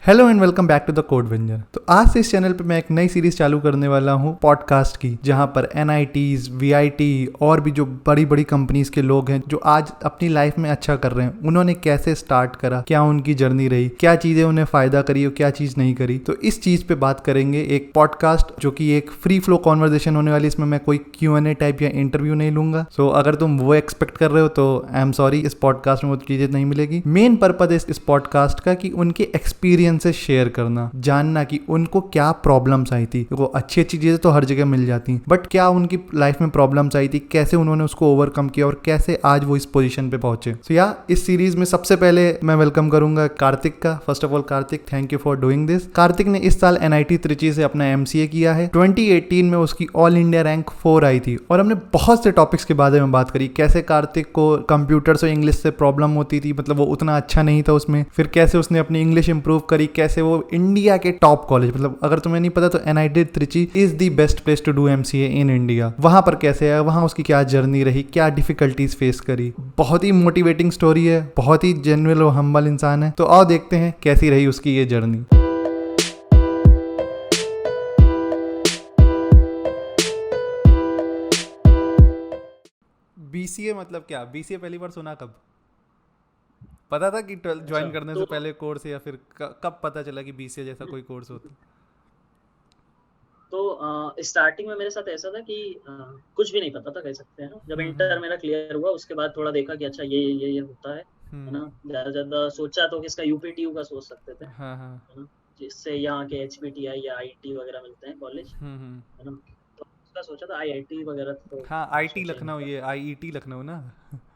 Hello and welcome back to the Code Avenger. तो आज से इस चैनल पे मैं एक नई सीरीज चालू करने वाला हूँ पॉडकास्ट की, जहाँ पर NITs, VIT और भी जो बड़ी बड़ी कंपनीज के लोग हैं जो आज अपनी लाइफ में अच्छा कर रहे हैं, उन्होंने कैसे स्टार्ट करा, क्या उनकी जर्नी रही, क्या चीजें उन्हें फायदा करी और क्या चीज नहीं करी। तो इस चीज पे बात करेंगे। एक पॉडकास्ट जो कि एक फ्री फ्लो कॉन्वर्जेशन होने वाली, इसमें मैं कोई Q&A टाइप या इंटरव्यू नहीं लूंगा। सो अगर तुम वो एक्सपेक्ट कर रहे हो तो आई एम सॉरी, इस पॉडकास्ट में वो चीजें नहीं मिलेगी। मेन पर्पज है इस पॉडकास्ट का कि उनके एक्सपीरियंस से शेयर करना, जानना कि उनको क्या प्रॉब्लम्स आई थी। वो अच्छी अच्छी चीजें तो हर जगह मिल जाती हैं, बट क्या उनकी लाइफ में प्रॉब्लम्स आई थी, कैसे उन्होंने उसको ओवरकम किया और कैसे आज वो इस पोजीशन पे पहुंचे। सो या इस सीरीज में सबसे पहले मैं वेलकम करूंगा कार्तिक का। First of all Kartik, thank you for doing this. Kartik ने इस साल NIT त्रिची से अपना MCA किया है। 2018 में उसकी ऑल इंडिया रैंक 4 आई थी और हमने बहुत से टॉपिक्स के बारे में बात करी। कैसे कार्तिक को कंप्यूटर्स और इंग्लिश से प्रॉब्लम होती थी, मतलब वो उतना अच्छा नहीं था उसमें, फिर कैसे उसने अपनी इंग्लिश इंप्रूव करी, कैसे वो इंडिया के टॉप कॉलेज, मतलब अगर तुम्हें नहीं पता तो NIT Trichy is the best place to do MCA in India, वहां पर कैसे है, वहां उसकी क्या जर्नी रही, क्या डिफिकल्टीज फेस करी। बहुत ही मोटिवेटिंग स्टोरी है, बहुत ही जेन्युइन और हम्बल इंसान है। तो आओ देखते हैं कैसी रही उसकी ये जर्नी। BCA मतलब क्या? BCA पहली बार सुना कब? पता था कि 12 अच्छा ज्वाइन करने से तो पहले कोर्स, या फिर कब पता चला कि BCA जैसा कोई कोर्स होता? स्टार्टिंग में मेरे साथ ऐसा था कि कुछ भी नहीं पता था, कह सकते हैं ना। जब इंटर मेरा क्लियर हुआ उसके बाद थोड़ा देखा कि अच्छा ये होता है हम्म। ना। ज्यादा ज्यादा सोचा तो कि इसका UPTU का सोच सकते थे, हाँ हाँ। है ना, जिससे यहाँ के HPTI या IT वगैरह मिलते हैं कॉलेज, हम्म। है ना। तो उसका सोचा था IIT वगैरह तो हाँ, IT सोचा ही नहीं लखनऊ, था। ये IET लखनऊ ना।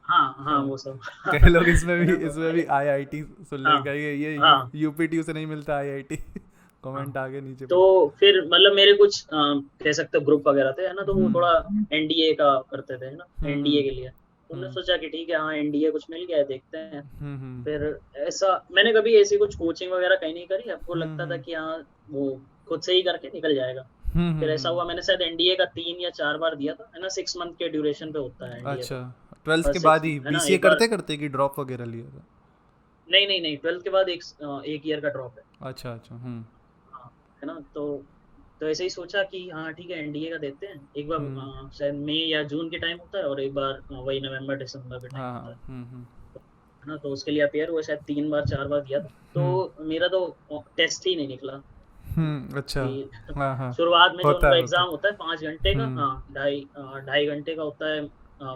हाँ हाँ, हाँ। वो सब कई लोग है ना। तो इसमें भी IIT सुन हाँ लेंगे, ये हाँ UPTU से नहीं मिलता IIT। हाँ। कमेंट आगे नीचे तो पड़े। फिर मतलब मेरे कुछ कह सकते हो ग्रुप वगैरह थे, है ना, तो वो हम्म थोड़ा NDA का करते थे, है ना, NDA हम्म के लिए। तो हमने हम्म सोचा कि ठीक है, हाँ NDA कुछ मिल गया है, देखते हैं। हम्म फिर ऐसा मैंने कभी ऐसी कुछ कोचिंग वगैरह कहीं नहीं करी, हमको लगता था हम्म कि हाँ वो खुद से ही करके निकल जाएगा। फिर ऐसा हुआ, मैंने शायद NDA का 3 या 4 बार दिया था, है ना। 6 मंथ के ड्यूरेशन पे होता है NDA अच्छा, तो। 12th पर के बाद 6, ही है ना, BCA एक बार। करते करते कि ड्रॉप वगैरह लिया था? नहीं नहीं नहीं, 12th के बाद एक ईयर का ड्रॉप है। अच्छा अच्छा। हाँ, है ना। तो ऐसे ही सोचा कि हाँ ठीक है, NDA का देते हैं एक बार। हम्म शायद मई या जून के टाइम होता है और एक बार वही नवंबर दिसंबर के टाइम हाँ होता है, हाँ। है ना। तो उसके लिए अपेयर हुआ, शायद 3 बार 4 बार दिया था। हम्म तो मेरा तो टेस्ट ही नहीं निकला, है ना। अच्छा। कि हाँ हाँ। शुरुआत में जो होता उनका है होता एग्जाम है। होता है 5 घंटे का, हम्म हाँ, ढाई ढाई घंटे का होता है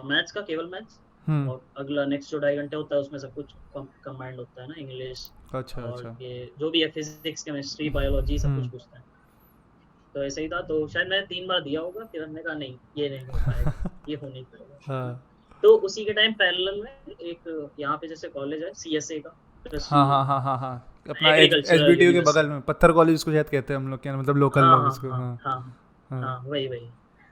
मैथ्स का, केवल मैथ्स। हम्म और अगला नेक्स्ट जो 2.5 घंटे होता है उसमें सब कुछ कंबाइंड होता है ना, इंग्लिश अच्छा और अच्छा। ये जो भी है, फिजिक्स केमिस्ट्री बायोलॉजी सब कुछ हम्म पूछते हैं। तो ऐसे ही था, तो शायद मैंने 3 बार दिया होगा, फिर हमने कहा नहीं ये नहीं हो पाएगा, ये हो नहीं पाएगा, है ना। हाँ तो उसी के टाइम पैरेलल में एक यहाँ पे जैसे कॉलेज है CSA का, कृषि हाँ हाँ हाँ हाँ हाँ। अपना एग्रीकल्चरल HBTU के बगल यूनिवर्सिटी। में पत्थर कॉलेज उसको शायद कहते हैं हम लोग के यहाँ, मतलब लोकल हाँ लोग हाँ उसको। हाँ हाँ हाँ हाँ। हाँ, वही वही।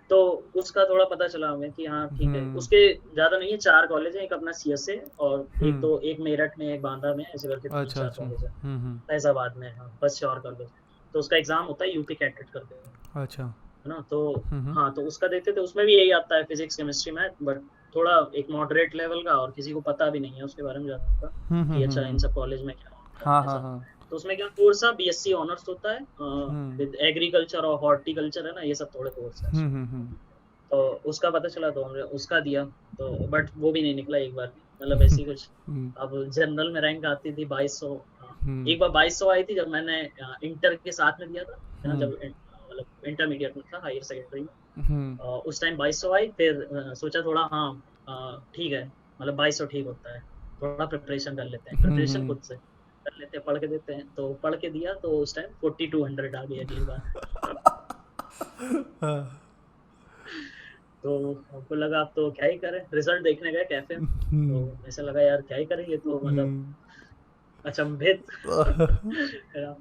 तो उसका थोड़ा पता चला हमें कि हाँ ठीक है, हम्म उसके ज्यादा नहीं है, 4 कॉलेज है, एक अपना CSA और एक हम्म दो, एक मेरठ में, एक बांदा में, ऐसे करके तीन अच्छा चार अच्छा। कॉलेज है। हम्म। फैजाबाद में, हाँ, बस 4 कॉलेज। तो उसका एग्जाम होता है UP कैटेट करके, अच्छा। है ना। तो हम्म हाँ, तो उसका देते थे, उसमें भी यही आता है, फिजिक्स केमिस्ट्री मैथ, बट थोड़ा एक मॉडरेट लेवल का, और किसी को पता भी नहीं है उसके बारे में ज्यादा कि अच्छा इन हम्म। सब कॉलेज में क्या होता हाँ है हाँ ऐसा। हाँ। तो उसमें क्या कोर्स है, BSc ऑनर्स होता है हम्म विद एग्रीकल्चर और हॉर्टिकल्चर, है ना, ये सब थोड़े कोर्स है उसमें। हम्म। तो उसका पता चला तो हमने उसका दिया। तो बट वो भी नहीं निकला एक बार भी, मतलब ऐसी कुछ। हम्म अब जनरल में रैंक आती थी 2200। हम्म एक बार 2200 आई थी जब मैंने इंटर के साथ में दिया था, है ना, हम्म जब मतलब इंटरमीडिएट में था, हायर सेकेंडरी में। हम्म उस टाइम 2200 आई, फिर सोचा थोड़ा हाँ ठीक है, मतलब 2200 ठीक होता है, थोड़ा प्रिपरेशन कर लेते हैं, प्रिपरेशन हम्म। खुद से कर लेते हैं, पढ़ के देते हैं। तो पढ़ के दिया तो उस टाइम 4200 आ गई अगली बार। हाँ। तो हमको लगा अब तो क्या ही करें, रिजल्ट देखने गए कैफे में, हम्म तो ऐसा लगा यार क्या ही करेंगे, तो मतलब हम्म। अचंभित है ना।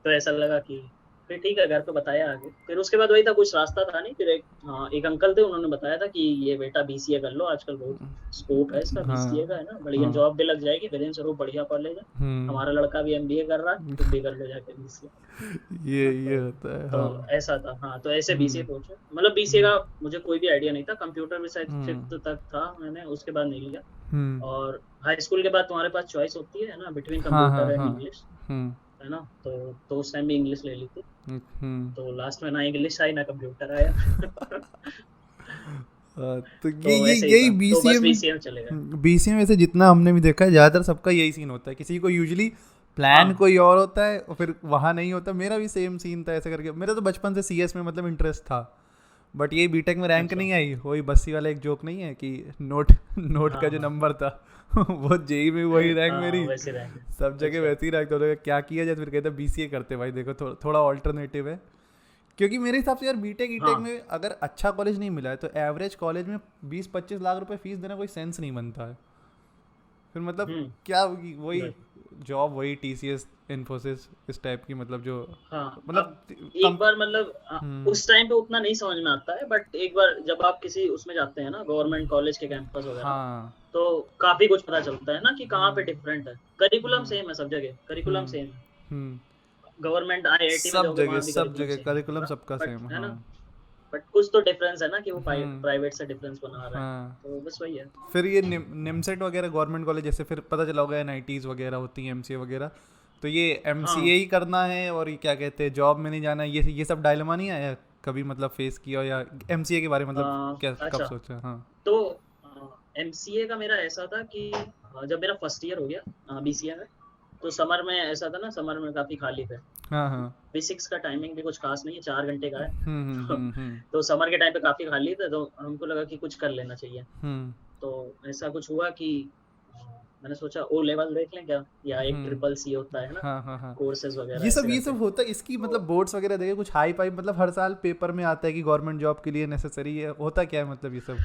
तो ऐसा लगा कि फिर ठीक है, घर पे बताया आगे। फिर उसके बाद वही था, कुछ रास्ता था नहीं। फिर एक अंकल थे, उन्होंने बताया था कि ये बेटा BCA कर लो, आजकल बहुत स्कोप है इसका BCA का, हाँ है ना, बढ़िया हाँ। जॉब भी लग जाएगी, विदिन स्वरूप बढ़िया कॉलेज है। हम्म। हमारा लड़का भी MBA कर रहा है, तुम भी कर लो जाके BCA, है ना। ये होता है, तो हाँ। ऐसा था, हाँ, तो ऐसे BCA हम्म पहुंचे, मतलब BCA हम्म का मुझे कोई भी आइडिया नहीं था, कंप्यूटर में शायद हम्म 5th तक था मैंने, उसके बाद नहीं लिया। हम्म। और हाई स्कूल के बाद तुम्हारे पास चॉइस होती है ना, बिटवीन हाँ कंप्यूटर हाँ एंड हाँ। इंग्लिश। हम्म है ना, तो उस टाइम भी इंग्लिश ले ली थी, हम्म। तो लास्ट में ना इंग्लिश आई ना कंप्यूटर आया। तो ये तो ये ऐसे ही यही था, तो बीसीए बस में, बीसीए में चले गए। बीसीए में से जितना हमने भी देखा है ज़्यादातर सबका यही सीन होता है, किसी को यूजुअली प्लान हाँ कोई और होता है और फिर वहाँ नहीं होता। मेरा भी सेम सीन था ऐसे करके। मेरा तो बचपन से सीएस में मतलब इंटरेस्ट था, बट ये बीटेक में रैंक अच्छा नहीं आई। वही बस्सी वाला एक जोक नहीं है कि नोट नोट हाँ का जो हाँ नंबर था वो जेई में वही रैंक हाँ मेरी, वैसे रहेंगे। सब जगह अच्छा वैसे ही रैंक। तो क्या किया जाए, फिर कहता बीसीए करते भाई, देखो थोड़ा ऑल्टरनेटिव है। क्योंकि मेरे हिसाब से यार बीटेक ईटेक हाँ। में अगर अच्छा कॉलेज नहीं मिला है तो एवरेज कॉलेज में 20-25 लाख रुपए फीस देना कोई सेंस नहीं बनता है। फिर मतलब हम्म। क्या होगी, वही right। जॉब, वही टीसीएस, इन्फोसिस, इस टाइप की, मतलब जो हाँ अब मतलब एक कम। बार मतलब हम्म। उस टाइम पे उतना नहीं समझ में आता है, बट एक बार जब आप किसी उसमें जाते हैं ना गवर्नमेंट कॉलेज के कैंपस वगैरह, हाँ। तो काफी कुछ पता चलता है ना कि कहाँ पे हम्म। डिफरेंट है। करिकुलम हम्म। सेम है सब जगह, करिकुलम हम्म। सेम है। हम्म। गवर्नमेंट आईआईटी में जाओगे वहां भी सब करिकुलम जगह सेम करिकुलम रहेगा, सबका बट सेम, है हाँ। ना, बट कुछ तो डिफरेंस है ना कि वो हम्म। प्राइवेट से डिफरेंस बना रहा है, हाँ। तो बस वही है। फिर ये निमसेट वगैरह गवर्नमेंट कॉलेज जैसे, फिर पता चला होगा एनआईटीज वगैरह होती हैं, एमसीए वगैरह। तो ये एमसीए हाँ ही करना है और ये क्या कहते हैं जॉब में नहीं जाना है, ये सब डायलेमा नहीं आया कभी, मतलब फेस किया, या एमसीए के बारे में मतलब क्या कब अच्छा। सोचा? हाँ। तो एमसीए का मेरा ऐसा था कि जब मेरा फर्स्ट ईयर हो गया बीसीए में, तो समर में ऐसा था ना, समर में काफी खाली थे। हाँ। हाँ। फिजिक्स का टाइमिंग भी कुछ खास नहीं है, 4 घंटे का है। हम्म। तो समर के टाइम पे काफी खाली थे, तो हमको लगा कि कुछ कर लेना चाहिए। हम्म। तो ऐसा कुछ हुआ कि मैंने सोचा ओ लेवल देख लें क्या, या एक हम्म। ट्रिपल सी होता है ना, हाँ हाँ हाँ। कोर्सेज वगैरह ये सब ऐसे ये करके। सब होता है इसकी, मतलब तो बोर्ड्स वगैरह देखे कुछ हाई फाई, मतलब हर साल पेपर में आता है कि गवर्नमेंट जॉब के लिए नेसेसरी है, होता क्या है मतलब ये सब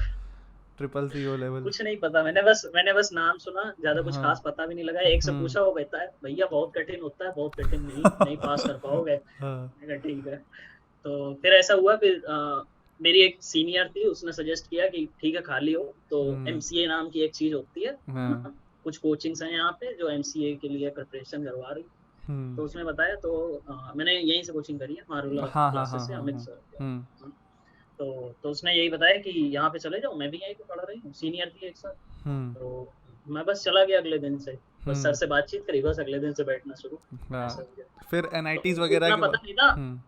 ट्रिपल सी ओ लेवल? कुछ नहीं पता, मैंने बस नाम सुना, ज्यादा कुछ हाँ। खास पता भी नहीं लगा। एक से हम्म। पूछा, वो कहता है भैया बहुत कठिन होता है, बहुत कठिन, नहीं नहीं पास कर पाओगे। हाँ। मैंने कहा ठीक है। तो फिर ऐसा हुआ, फिर मेरी एक सीनियर थी, उसने सजेस्ट किया कि ठीक है खाली हो तो हम्म। एमसीए नाम की एक चीज होती है हाँ। ना, कुछ कोचिंग्स हैं यहाँ पे जो एमसीए के लिए प्रिपरेशन करवा रही। हम्म। तो उसने बताया, तो मैंने यहीं से कोचिंग करी है, मारूला हाँ हाँ हाँ क्लासेस से, हाँ अमित हाँ। सर के। हम्म। हाँ, तो उसने यही बताया कि यहाँ पे चले जाओ, मैं भी यहीं पे पढ़ रही हूँ, सीनियर थी एक साथ। हम्म। तो मैं बस चला गया अगले दिन से, बस सर हम्म। से बातचीत करी, बस अगले दिन से बैठना शुरू, ऐसा हाँ। हो गया। फिर एनआईटीज तो वगैरह उतना के पता नहीं था। हम्म।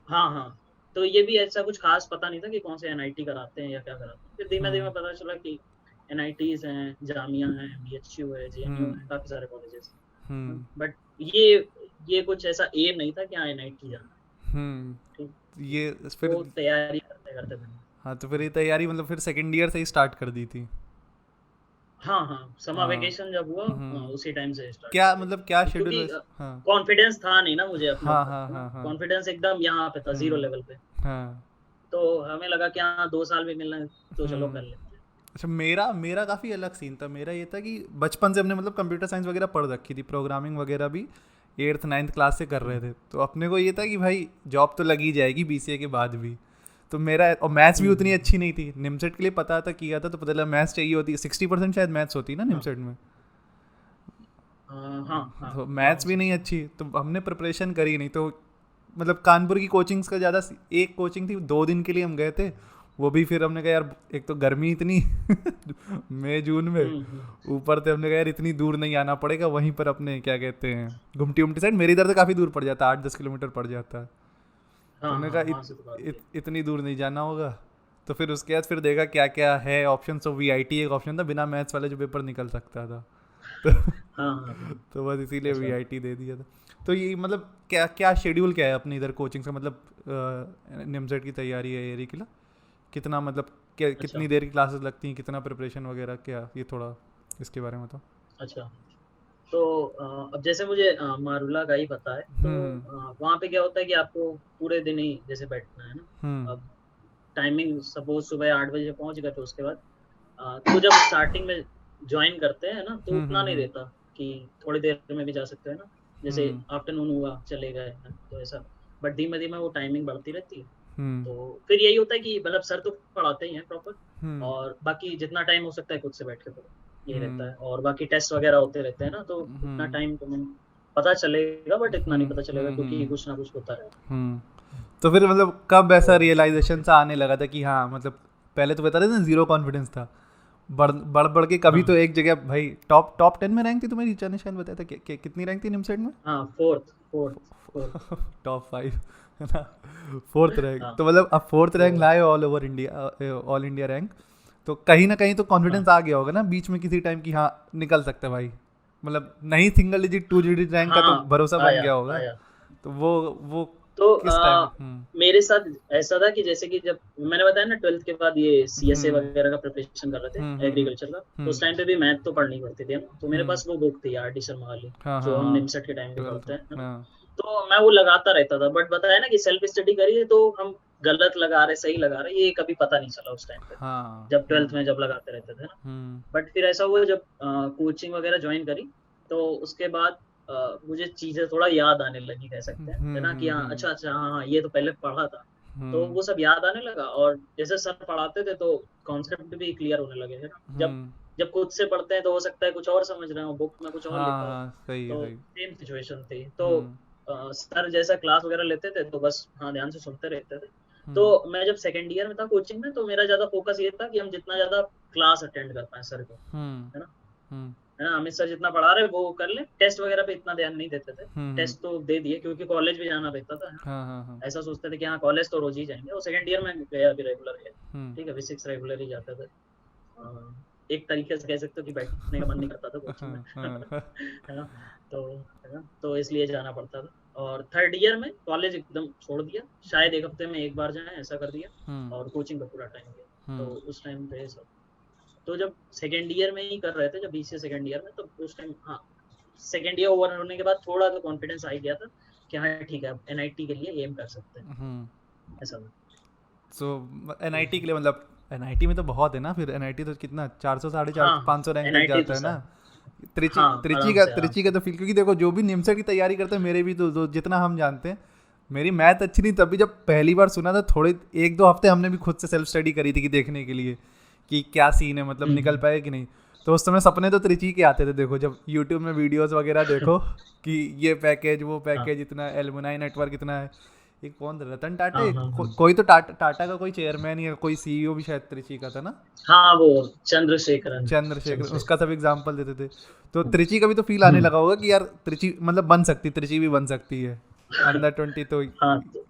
हाँ हाँ। तो ये भी ऐसा कुछ खास पता नहीं था कि कौन से एनआईटी कराते हैं या क्या कराते हैं, फिर धीमे धीमे हम्म। पता चला कि एनआईटीज हैं, जामिया है, बीएचयू है, जेएनयू हम्म। है, काफी सारे कॉलेजेस हैं। हम्म। बट ये कुछ ऐसा एम नहीं था कि हाँ एनआईटी जाना है। ठीक। ये फिर, तो तैयारी करते करते बनी। हाँ तो फिर ये तैयारी मतलब फिर सेकंड ईयर से ही स्टार्ट कर दी थी? हाँ हाँ, समर हाँ। वेकेशन जब हुआ हम्म। उसी टाइम से स्टार्ट कर क्या दी मतलब क्या थी, शेड्यूल क्योंकि वैसे? हाँ। कॉन्फिडेंस था नहीं ना मुझे अपने हाँ ऊपर, हाँ है ना, हाँ हाँ। कॉन्फिडेंस एकदम यहाँ पे था, जीरो हम्म। लेवल पे। हाँ। तो हमें लगा कि हाँ 2 साल भी मिलना है, तो चलो कर लेते हैं। अच्छा, मेरा मेरा काफ़ी अलग सीन था। मेरा ये था कि बचपन से हमने मतलब कंप्यूटर साइंस वगैरह पढ़ रखी थी, प्रोग्रामिंग वगैरह भी 8th 9th क्लास से कर रहे थे। तो अपने को ये था कि भाई जॉब तो लगी जाएगी बीसीए के बाद भी। तो मेरा, और मैथ्स भी उतनी हम्म। अच्छी नहीं थी, निमसेट के लिए पता था, किया था तो पता लगा मैथ्स चाहिए होती है, 60% शायद मैथ्स होती है ना हाँ निमसेट में। हाँ हाँ तो हाँ मैथ्स भी नहीं अच्छी, तो हमने प्रिपरेशन करी नहीं। तो मतलब कानपुर की कोचिंग्स का ज़्यादा, एक कोचिंग थी 2 दिन के लिए हम गए थे, वो भी फिर हमने कहा यार एक तो गर्मी इतनी मई जून में, हम्म। ऊपर से हमने कहा यार इतनी दूर नहीं आना पड़ेगा, वहीं पर अपने क्या कहते हैं घुमटी उमटी साइड, मेरी इधर से काफ़ी दूर पड़ जाता है, 8-10 किलोमीटर पड़ जाता है। तो हाँ हमने हाँ कहा वहाँ से तो काफी है। इतनी दूर नहीं जाना होगा। तो फिर उसके बाद फिर देखा क्या क्या है ऑप्शन, तो वीआईटी एक ऑप्शन था, बिना मैथ्स वाले जो पेपर निकल सकता था। तो हाँ हाँ हाँ। तो बस इसीलिए अच्छा वीआईटी दे दिया था। तो ये मतलब क्या क्या शेड्यूल क्या है अपने इधर कोचिंग का, मतलब निमसेट की तैयारी है एरी के लिए, कितना मतलब क्या, अच्छा कितनी देर की क्लासेस लगती हैं, कितना प्रिपरेशन वगैरह क्या, ये थोड़ा इसके बारे में बताओ। अच्छा। तो अब जैसे मुझे मारुला का ही पता है, तो हम्म। वहाँ पे क्या होता है कि आपको पूरे दिन ही जैसे बैठना है ना। हम्म। अब टाइमिंग सपोज सुबह 8 बजे पहुंच गए, तो उसके बाद तो जब स्टार्टिंग में ज्वाइन करते हैं ना, तो हम्म। उतना नहीं देता कि थोड़ी देर में भी जा सकते हैं ना, जैसे हम्म। आफ्टरनून हुआ चले गए, तो ऐसा। बट धीमे धीमे वो टाइमिंग बढ़ती रहती है। हम्म। तो फिर यही होता है कि मतलब सर तो पढ़ाते ही हैं प्रॉपर, हम्म। और बाकी जितना टाइम हो सकता है खुद से बैठ के पढ़ो, यही रहता हम्म। है। और बाकी टेस्ट वगैरह होते रहते हैं ना, तो उतना हम्म। टाइम तुम्हें पता चलेगा, बट इतना नहीं हम्म। पता चलेगा, क्योंकि कुछ ना कुछ होता रहता हम्म। तो फिर मतलब कब है। ऐसा तो रियलाइजेशन सा आने लगा था कि हाँ मतलब, पहले तो बता रहे थे जीरो कॉन्फिडेंस था, बढ़ के कभी हाँ तो एक जगह भाई टॉप 10 में रैंक थी तुम्हारी, ईचा निशान बताया था कितनी रैंक थी निमसेट में? हाँ, फोर्थ। टॉप 5 है ना, फोर्थ रैंक। हाँ तो मतलब अब फोर्थ तो रैंक लाए all over India, all India rank. तो कहीं ना कहीं तो कॉन्फिडेंस हाँ आ गया होगा ना बीच में किसी टाइम की, हाँ निकल सकता है भाई, मतलब नहीं सिंगल डिजिट 2 डिजिट रैंक का तो हाँ भरोसा बन आया गया होगा। आया। तो वो तो किस टाइम? मेरे साथ ऐसा था कि जैसे कि जब मैंने बताया ना 12th के बाद ये सीएसए हम्म वगैरह का प्रिपरेशन कर रहे हम्म थे हम्म एग्रीकल्चर का, तो हम्म उस टाइम पे भी मैथ तो पढ़नी पड़ती थी ना, तो मेरे हम्म पास वो बुक थी आर डी शर्मा वाली, हाँ जो हाँ हम हाँ, निमसेट के टाइम पे 12th पढ़ते हैं, है ना। हाँ तो मैं वो लगाता रहता था, बट बताया ना कि सेल्फ स्टडी करिए तो हम गलत लगा रहे सही लगा रहे ये कभी पता नहीं चला उस टाइम पे, हाँ जब 12th में जब लगाते रहते थे ना। हम्म बट फिर ऐसा हुआ जब कोचिंग वगैरह ज्वाइन करी, तो उसके बाद मुझे चीजें थोड़ा याद आने लगी कह सकते हैं, है ना, कि हाँ अच्छा अच्छा हाँ हाँ ये तो पहले पढ़ा था। तो हम्म वो सब याद आने लगा, और जैसे सर पढ़ाते थे तो कॉन्सेप्ट भी क्लियर होने लगे, है ना। जब हम्म जब खुद से पढ़ते हैं तो हो सकता है कुछ और समझ रहे हो, बुक में कुछ और हाँ लिखा हो। हाँ सही है तो सही। सेम सिचुएशन थी, तो हम्म सर जैसा क्लास वगैरह लेते थे तो बस हाँ ध्यान से सुनते रहते थे। तो हम्म मैं जब सेकेंड ईयर में था कोचिंग में, तो मेरा ज्यादा फोकस ये था कि हम जितना ज्यादा क्लास अटेंड कर पाए सर को, हम्म है ना। हम्म है ना, अमित सर जितना पढ़ा रहे वो कर ले, टेस्ट वगैरह पे इतना ध्यान नहीं देते थे। हम्म, टेस्ट तो दे दिए क्योंकि कॉलेज भी जाना रहता था, है ना। हाँ हाँ हाँ ऐसा सोचते थे कि हाँ कॉलेज तो रोज ही जाएंगे, और सेकंड ईयर में गया भी रेगुलर गया। हम्म ठीक है, फिजिक्स रेगुलर ही जाते थे। एक तरीके से कह सकते हो कि बैठने का मन नहीं करता था कोचिंग में। हाँ हाँ है ना। है ना, तो इसलिए जाना पड़ता था। और थर्ड ईयर में कॉलेज एकदम छोड़ दिया, शायद एक हफ्ते में एक बार जाए ऐसा कर दिया, हम्म और कोचिंग का पूरा टाइम दिया। तो हम्म उस टाइम पे सब, तो जब सेकेंड ईयर में ही कर रहे थे, जब बीसीए सेकेंड ईयर में, तो उस टाइम हाँ सेकेंड ईयर ओवर होने के बाद थोड़ा तो कॉन्फिडेंस आ ही गया था कि हाँ ठीक है अब एनआईटी के लिए एम कर सकते हैं, हम्म। ऐसा था। सो तो एनआईटी के लिए मतलब एनआईटी में तो बहुत है ना, फिर एनआईटी तो कितना 400 साढ़े चार हाँ 500 रैंक तक एनआईटी जाता तो है ना। सर, त्रिची हाँ त्रिची आराम का से आराम त्रिची का से। तो फील, क्योंकि देखो जो भी निमसेट की तैयारी करते हैं, मेरे भी तो जितना हम जानते हैं, मेरी मैथ अच्छी नहीं, तभी जब पहली बार सुना था थोड़े 1-2 हफ्ते हमने भी खुद से सेल्फ स्टडी करी थी कि देखने के लिए कि क्या सीन है, मतलब निकल हम्म। पाए कि नहीं। तो उस समय सपने तो त्रिची के आते थे, देखो जब यूट्यूब में वीडियोस वगैरह देखो कि ये पैकेज वो हाँ पैकेज इतना, एलुमनाई नेटवर्क इतना है। एक कौन था, रतन टाटा, हाँ हाँ हाँ। कोई तो टाटा का कोई चेयरमैन या कोई सीईओ भी शायद त्रिची का था ना, हाँ वो चंद्रशेखरन। चंद्रशेखर, उसका चंद्रशेखर। सब एग्जाम्पल देते थे। तो हम्म त्रिची का भी तो फील आने हम्म। लगा होगा कि यार त्रिची मतलब बन सकती, त्रिची भी बन सकती है अंडर 20 तो। हाँ तो,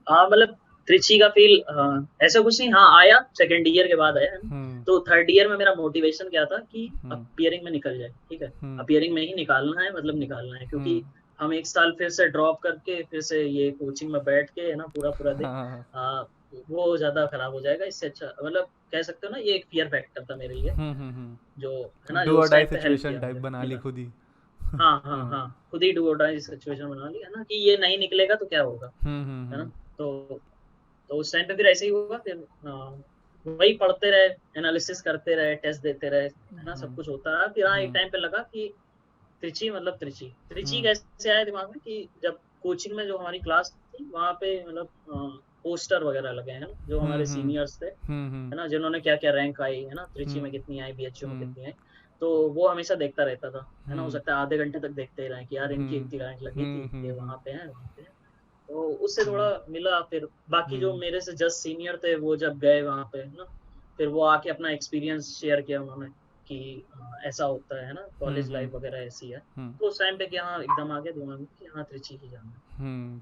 हाँ मतलब त्रिची का फील, हाँ ऐसा कुछ नहीं, हाँ आया सेकेंड ईयर के बाद आया, है ना। हम्म तो थर्ड ईयर में मेरा मोटिवेशन क्या था कि हम्म अपियरिंग में निकल जाए, ठीक है। हम्म अपियरिंग में ही निकालना है, मतलब निकालना है, क्योंकि हम्म हम एक साल फिर से ड्रॉप करके फिर से ये कोचिंग में बैठ के, है ना, पूरा पूरा दिन हाँ आ, वो ज्यादा खराब हो जाएगा। इससे अच्छा मतलब कह सकते हो ना, ये एक फियर फैक्टर था मेरे लिए, जो है ना, डू जो और उस डाई टाइम पे हेल्प सिचुएशन किया टाइप मुझे बना कि ली ना, खुद ही। हाँ हाँ हम्म हाँ खुद ही डू और डाई सिचुएशन बना ली, है ना, कि ये नहीं निकलेगा तो क्या होगा, है ना। हम्म तो उस टाइम पे फिर ऐसे ही हुआ, फिर वही पढ़ते रहे, एनालिसिस करते रहे, टेस्ट देते रहे, है ना, सब कुछ होता रहा। फिर हाँ एक हम्म टाइम पे लगा कि त्रिची, मतलब त्रिची त्रिची हम्म कैसे आया दिमाग में कि जब कोचिंग में जो हमारी क्लास थी वहाँ पे मतलब पोस्टर वगैरह लगे हैं ना, जो हम्म हमारे हम्म सीनियर्स थे, हम्म है ना, जिन्होंने क्या क्या रैंक आई, है ना, त्रिची में हम्म कितनी आई, बीएचयू में हम्म कितनी आई। तो वो हमेशा देखता रहता था, है ना, हो हम्म सकता है आधे घंटे तक देखते ही रहे कि यार इनकी हम्म इतनी रैंक लगी थी, ये हम्म वहाँ पे है। तो उससे थोड़ा हम्म मिला। फिर बाकी जो हम्म मेरे से जस्ट सीनियर थे वो जब गए वहाँ पे, है ना, फिर वो आके अपना एक्सपीरियंस शेयर किया उन्होंने कि ऐसा होता है ना, कॉलेज हम्म लाइफ वगैरह ऐसी है। हम्म तो उस टाइम पे कि हाँ एकदम आ गया दिमाग में कि हाँ त्रिची ही जाना है। हम्म।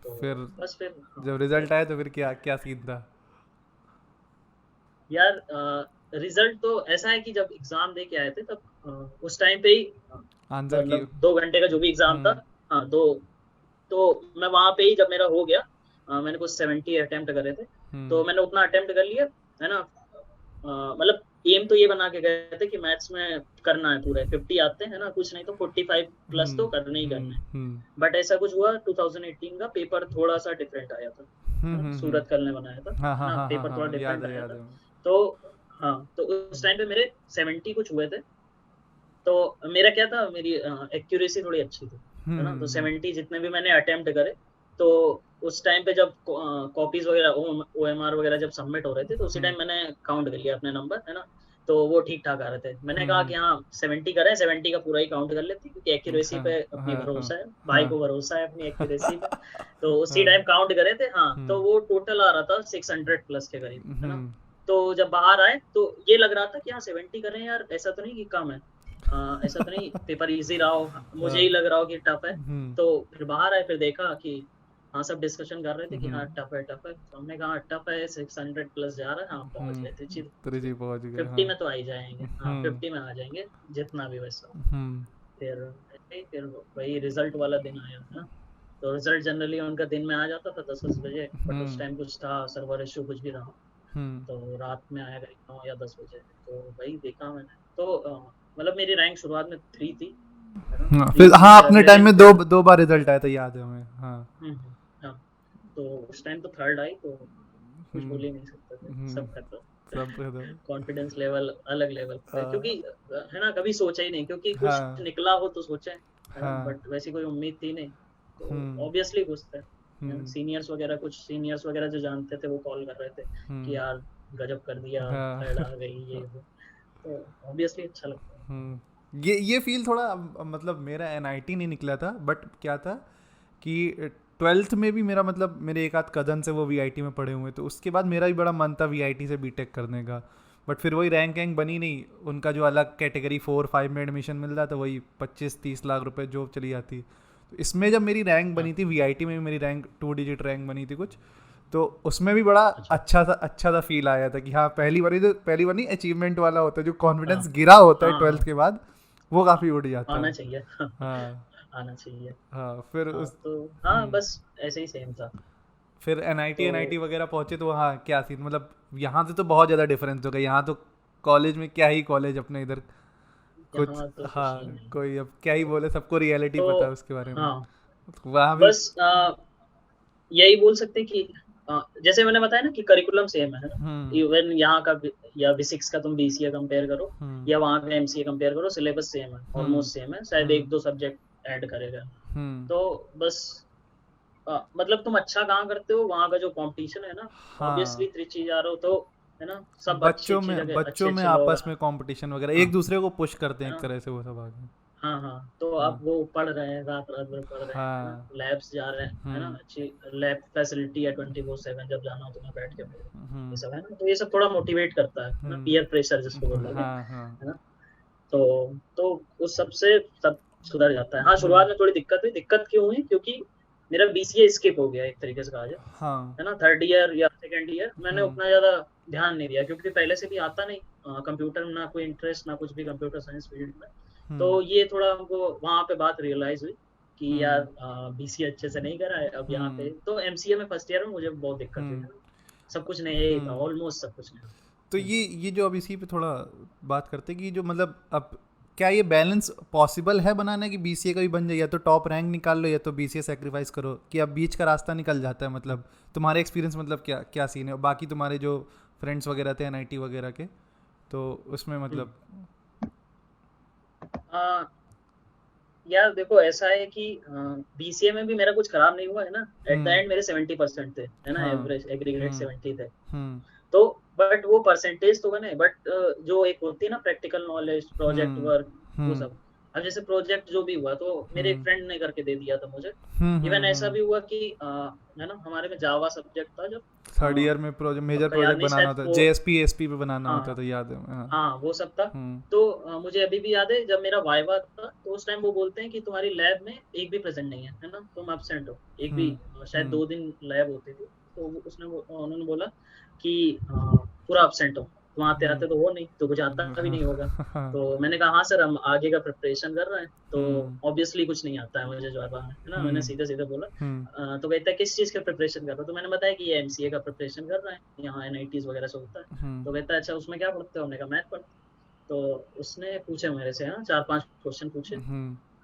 तो फिर बस फिर हाँ जब फिर रिजल्ट आया तो फिर क्या क्या सीन था? यार रिजल्ट तो ऐसा है कि जब एग्जाम दे के आए थे तब उस टाइम पे ही आंसर की। मतलब 2 घंटे का जो भी एग्जाम था, हाँ दो, तो मैं वहां पे ही जब मेरा हो गया, मैंने कुछ 70 अटेम्प्ट करे थे, हम्म तो मैंने उतना अटेम्प्ट कर लिया, है ना। मतलब एम तो ये बना के गए थे कि मैथ्स में करना है पूरे 50 आते हैं ना, कुछ नहीं तो 45 प्लस तो करने ही करने हैं। हम्म बट ऐसा कुछ हुआ, 2018 का पेपर थोड़ा सा डिफरेंट आया था, है ना, सूरत कल ने बनाया था, हाँ है हाँ ना, हाँ हाँ पेपर थोड़ा हाँ, याद डिफरेंट है आया याद था। है। तो हाँ तो उस टाइम पे मेरे 70 कुछ हुए थे। तो मेरा क्या था, मेरी एक्यूरेसी थोड़ी अच्छी थी, है ना। तो हम्म 70 जितने भी मैंने अटेम्प्ट करे, तो उस टाइम पे जब कॉपीज वगैरह ओएमआर वगैरह जब सबमिट हो रहे थे, तो उसी हम्म टाइम मैंने काउंट कर लिया अपने नंबर, है ना। तो वो ठीक ठाक आ रहे थे, मैंने कहा हम्म कि हाँ 70 करें, 70 का पूरा ही काउंट कर लेते हैं, क्योंकि एक्यूरेसी हाँ पे अपनी हाँ हाँ भरोसा है, भाई हाँ को भरोसा है अपनी एक्यूरेसी पे। तो उसी हाँ टाइम काउंट करे थे, हाँ हम्म तो वो टोटल आ रहा था 600 प्लस के करीब, है ना। हम्म तो जब बाहर आए तो ये लग रहा था कि हाँ 70 कर रहे हैं यार, ऐसा तो नहीं कि कम है, ऐसा तो नहीं पेपर इजी रहा हो, मुझे ही लग रहा हो कि टफ है। तो फिर बाहर आए, फिर देखा कि हाँ सब डिस्कशन कर रहे थे कि हाँ टफ है टफ है, तो हमने कहा टफ है, 600 प्लस जा रहा है, हाँ पहुंच गए थे, त्रिची पहुंच गए, 50 में तो आ ही जाएंगे, हाँ 50 में आ जाएंगे जितना भी वैसा। फिर फिर वही रिजल्ट वाला दिन आया था, तो रिजल्ट जनरली उनका दिन में आ जाता था 10 बजे, बट उस टाइम कुछ था सर्वर इशू कुछ भी रहा, तो रात में आया करीब 9 या 10 बजे। तो वही देखा मैंने, तो मतलब मेरी रैंक शुरुआत में 3 थी, फिर हाँ अपने टाइम में दो बार रिजल्ट आया था, याद है हमें। हाँ तो उस टाइम तो थर्ड आई, तो कुछ बोल ही नहीं सकते थे, सब खत्म, कॉन्फिडेंस लेवल अलग लेवल पे, क्योंकि है ना कभी सोचा ही नहीं, क्योंकि कुछ निकला हो तो सोचे, बट वैसी कोई उम्मीद थी नहीं, तो ऑब्वियसली कुछ था। सीनियर्स वगैरह जो जानते थे वो कॉल कर रहे थे कि यार गजब कर दिया, थर्ड आ गई, ये तो ऑब्वियसली अच्छा लगता है। ये फील थोड़ा, मतलब मेरा NIT नहीं निकला था, बट क्या था कि 12th में भी मेरा, मतलब मेरे एक आध कज़न से वो VIT में पढ़े हुए, तो उसके बाद मेरा भी बड़ा मन था VIT से BTech करने का, बट फिर वही रैंक बनी नहीं, उनका जो अलग कैटेगरी 4-5 में एडमिशन मिल रहा था, वही 25-30 लाख रुपए जॉब चली जाती। तो इसमें जब मेरी रैंक बनी थी VIT में, मेरी रैंक 2 डिजिट रैंक बनी थी कुछ, तो उसमें भी बड़ा अच्छा सा फील आया था कि हाँ पहली बार नहीं अचीवमेंट वाला होता है, जो कॉन्फिडेंस गिरा होता है 12th के बाद, वो काफ़ी उड़ जाता है। आना चाहिए, हाँ आना चाहिए। हाँ फिर उस तो हाँ बस ऐसे ही सेम था। फिर NIT वगैरह पहुंचे, तो हाँ क्या सीन, मतलब यहाँ से तो बहुत ज़्यादा डिफरेंस हो गया। यहाँ तो कॉलेज में क्या ही कॉलेज अपने इधर कुछ, तो हाँ कोई अब क्या ही बोले, सबको रियलिटी तो पता है उसके बारे में। हाँ वहाँ भी बस यही बोल सकते कि जैसे मैंने बताया ना कि करिकुलम सेम है ना, इवन यहाँ का या B6 का तुम BCA कंपेयर करो या वहाँ का MCA कंपेयर करो, सिलेबस सेम है, ऑलमोस्ट सेम है, शायद 1-2 सब्जेक्ट ऐड करेगा। तो बस मतलब तुम अच्छा कहाँ करते हो, वहाँ का जो कंपटीशन है ना, ऑब्वियसली त्रिची जा रहे हो तो है ना, सब बच्चों में लोग, आपस में कंपटीशन वगैरह, एक दूसरे को पुश करते हैं एक तरह से वो सब आगे। हाँ तो अब वो पढ़ रहे हैं, रात भर पढ़ रहे हैं, लैब्स जा रहे हैं, है ना, अच्छी लैब फैसिलिटी है 24/7, जब जाना हो तुम्हें बैठ के पढ़ो, ये सब है ना, तो ये सब थोड़ा मोटिवेट करता है ना, पीयर प्रेशर जिसको बोलते हैं, है ना, तो उस सबसे सब सुधर जाता है। हाँ शुरुआत में थोड़ी दिक्कत क्यों हुई, क्योंकि मेरा BCA स्किप हो गया एक तरीके से कहा जाए, है ना, 3rd ईयर या 2nd ईयर मैंने उतना ज्यादा ध्यान नहीं दिया, क्योंकि पहले से भी आता नहीं कंप्यूटर में, ना कोई इंटरेस्ट, ना कुछ भी कंप्यूटर साइंस फील्ड में, तो ये थोड़ा हमको वहाँ पे बात रियलाइज हुई कि यार BCA अच्छे से नहीं करा है, अब यहाँ पे तो MCA में फर्स्ट ईयर में मुझे बहुत दिक्कत हुई, सब कुछ नहीं था, ऑलमोस्ट सब कुछ नहीं। तो ये जो अब इसी पे थोड़ा बात करते कि जो मतलब अब क्या ये बैलेंस पॉसिबल है बनाना, कि BCA का भी बन जाए, या तो टॉप रैंक निकाल लो या तो BCA सेक्रीफाइस करो, कि अब बीच का रास्ता निकल जाता है, मतलब तुम्हारे एक्सपीरियंस, मतलब क्या सीन है, बाकी तुम्हारे जो फ्रेंड्स वगैरह थे NIT वगैरह के, तो उसमें मतलब यार देखो ऐसा है कि BCA में भी मेरा कुछ खराब नहीं हुआ है ना, एट द एंड मेरे 70% थे, है ना, एवरेज एग्रीगेट 70 थे, तो बट वो परसेंटेज तो बने, बट जो एक होती है ना प्रैक्टिकल नॉलेज, प्रोजेक्ट वर्क, वो सब, अब जैसे प्रोजेक्ट जो भी हुआ तो मेरे एक फ्रेंड ने करके दे दिया था मुझे। इवन ऐसा भी हुआ कि है ना, हमारे में जावा सब्जेक्ट था जब 3rd ईयर में मेजर प्रोजेक्ट बनाना होता है, JSP ASP पे बनाना होता है, तो याद है। हाँ वो सब था। तो मुझे अभी भी याद है जब मेरा वाइवा था, तो उस टाइम वो बोलते हैं कि तुम्हारी लैब में एक भी प्रेजेंट नहीं है ना, तुम एब्सेंट हो, एक भी, शायद 2 दिन लैब होती थी, तो उन्होंने बोला कि पूरा एब्सेंट हो, तुम आते तो हो नहीं, तो कुछ आता भी नहीं होगा। तो मैंने कहा हाँ सर, हम आगे का प्रिपरेशन कर रहे हैं, तो ऑब्वियसली कुछ नहीं आता है मुझे जो है ना, मैंने सीधे बोला। तो कहता है किस चीज का प्रिपरेशन कर रहा हो, तो मैंने बताया कि ये MCA का प्रिपरेशन कर रहा है, यहाँ NITs वगैरह से होता है। तो कहता है अच्छा उसमें क्या पढ़ते हो, हमने कहा मैथ पढ़ते। तो उसने पूछे मेरे से 4-5 क्वेश्चन पूछे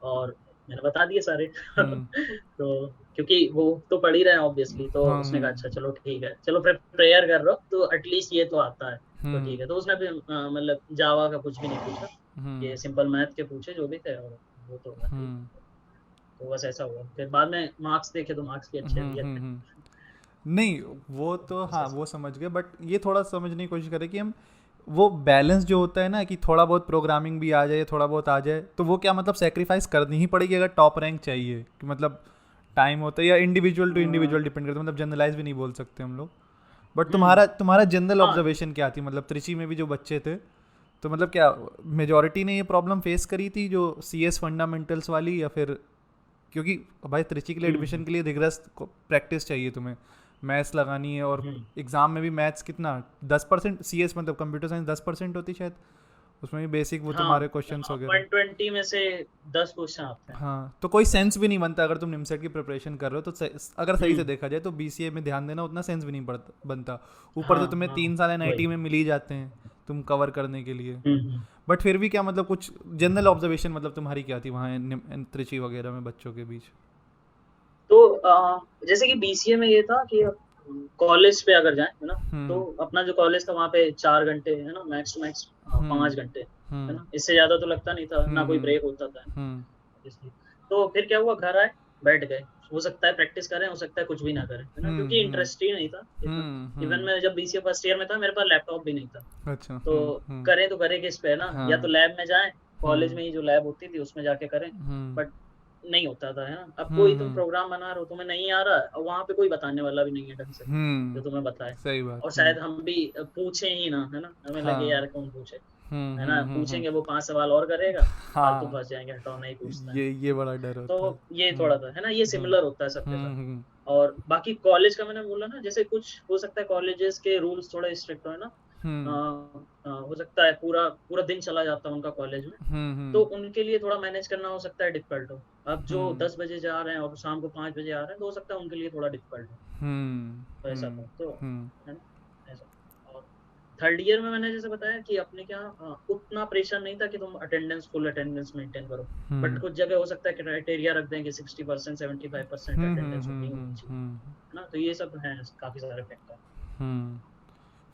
और मैंने बता दिए सारे तो क्योंकि वो तो पढ़ ही रहे हैं ऑब्वियसली, तो उसने कहा अच्छा चलो ठीक है, चलो प्रेयर कर रहे हो तो एटलीस्ट ये तो आता है, तो ठीक है। तो उसने भी मतलब जावा का कुछ भी नहीं पूछा, ये सिंपल मैथ के पूछे जो भी थे, और वो तो तो बस ऐसा हुआ। फिर बाद में मार्क्स देखे तो मार्क्स भी अच्छे दिए नहीं, वो तो हाँ वो समझ गए, बट ये थोड़ा समझने की कोशिश करें कि हम वो बैलेंस जो होता है ना, कि थोड़ा बहुत प्रोग्रामिंग भी आ जाए, थोड़ा बहुत आ जाए, तो वो क्या मतलब सेक्रीफाइस करनी ही पड़ेगी अगर टॉप रैंक चाहिए, कि मतलब टाइम होता है, या इंडिविजुअल टू इंडिविजुअल डिपेंड करता है, मतलब जनरलाइज भी नहीं बोल सकते हम लोग, बट तुम्हारा जनरल हाँ ऑब्जर्वेशन क्या थी, मतलब त्रिची में भी जो बच्चे थे, तो मतलब क्या मेजोरिटी ने ये प्रॉब्लम फेस करी थी जो CS फंडामेंटल्स वाली, या फिर क्योंकि भाई त्रिची के लिए एडमिशन के लिए रिगरस प्रैक्टिस चाहिए तुम्हें, मैथ्स लगानी है, और एग्जाम में भी मैथ्स कितना 10%, CS मतलब कंप्यूटर साइंस 10% होती शायद, उसमें भी बेसिक वो हाँ तुम्हारे क्वेश्चंस हाँ, वगैरह। 120 में से 10 क्वेश्चन आते हैं। हाँ, तो कोई सेंस भी नहीं बनता अगर तुम निमसेट की प्रिपरेशन कर रहे हो, तो अगर सही से हम्म देखा जाए तो BCA में ध्यान देना उतना सेंस भी नहीं बनता। ऊपर हाँ से तुम्हें हाँ 3 साल NIT वही। में मिल ही जाते हैं तुम कवर करने के लिए। हम्म। बट फिर भी क्या मतलब कुछ जनरल ऑब्जर्वेशन मतलब तुम्हारी क्या थी वहाँ त्रिची वगैरह में बच्चों के बीच? तो जैसे कि BCA में ये था कि कॉलेज पे अगर जाए है ना, तो हम्म अपना जो कॉलेज था वहाँ पे 4 घंटे है ना, मैक्स टू मैक्स हम्म 5 घंटे है हम्म ना, इससे ज्यादा तो लगता नहीं था, ना कोई हम्म ब्रेक होता था हम्म इसलिए। तो फिर क्या हुआ, घर आए, बैठ गए, हो सकता है प्रैक्टिस करें, हो सकता है कुछ भी ना करें, है ना, क्योंकि हम्म इंटरेस्ट ही नहीं था इतना। इवन हम्म। मैं जब BCA फर्स्ट ईयर में था, मेरे पास लैपटॉप भी नहीं था। अच्छा। तो करें तो करें किस पे, है ना, या तो हाँ। लैब में जाएं, कॉलेज हम्म में ही जो लैब होती थी उसमें जाके करें। हम्म बट नहीं होता था, है ना। अब कोई तुम हम्म प्रोग्राम बना रहे हो, तुम्हें नहीं आ रहा, और वहां पे कोई बताने वाला भी नहीं है ढंग से जो तुम्हें बताए। सही बात। और शायद हम भी पूछे ही ना, है ना, हमें लगे हाँ। यार कौन पूछे, है ना, पूछेंगे वो 5 सवाल और करेगा, फालतू हाँ, फंस जाएंगे, हटाओ नहीं पूछता है। ये बड़ा डर तो होता है। ये थोड़ा सा है ना, ये हम्म सिमिलर होता है सबके साथ। हम्म और बाकी कॉलेज का मैंने बोला ना, जैसे कुछ हो सकता है कॉलेजेस के रूल्स थोड़े स्ट्रिक्ट हो, है ना। हम्म हो सकता है पूरा पूरा दिन चला जाता है उनका कॉलेज में, तो हम्म उनके लिए थोड़ा मैनेज करना हो सकता है डिफिकल्ट हो। अब जो हम्म 10 बजे जा रहे हैं और शाम को 5 बजे आ रहे हैं, तो हो सकता है उनके लिए थोड़ा डिफिकल्ट हो। तो ऐसा था, तो हम्म है ना, ऐसा। और थर्ड ईयर में मैंने जैसे बताया कि अपने क्या उतना प्रेशर नहीं था कि तुम अटेंडेंस फुल अटेंडेंस मेंटेन करो। बट हम्म कुछ जगह हो सकता है क्राइटेरिया रख दें कि 60% 75% अटेंडेंस होनी होनी चाहिए, है ना। तो ये सब है, काफी सारे फैक्टर। हम्म।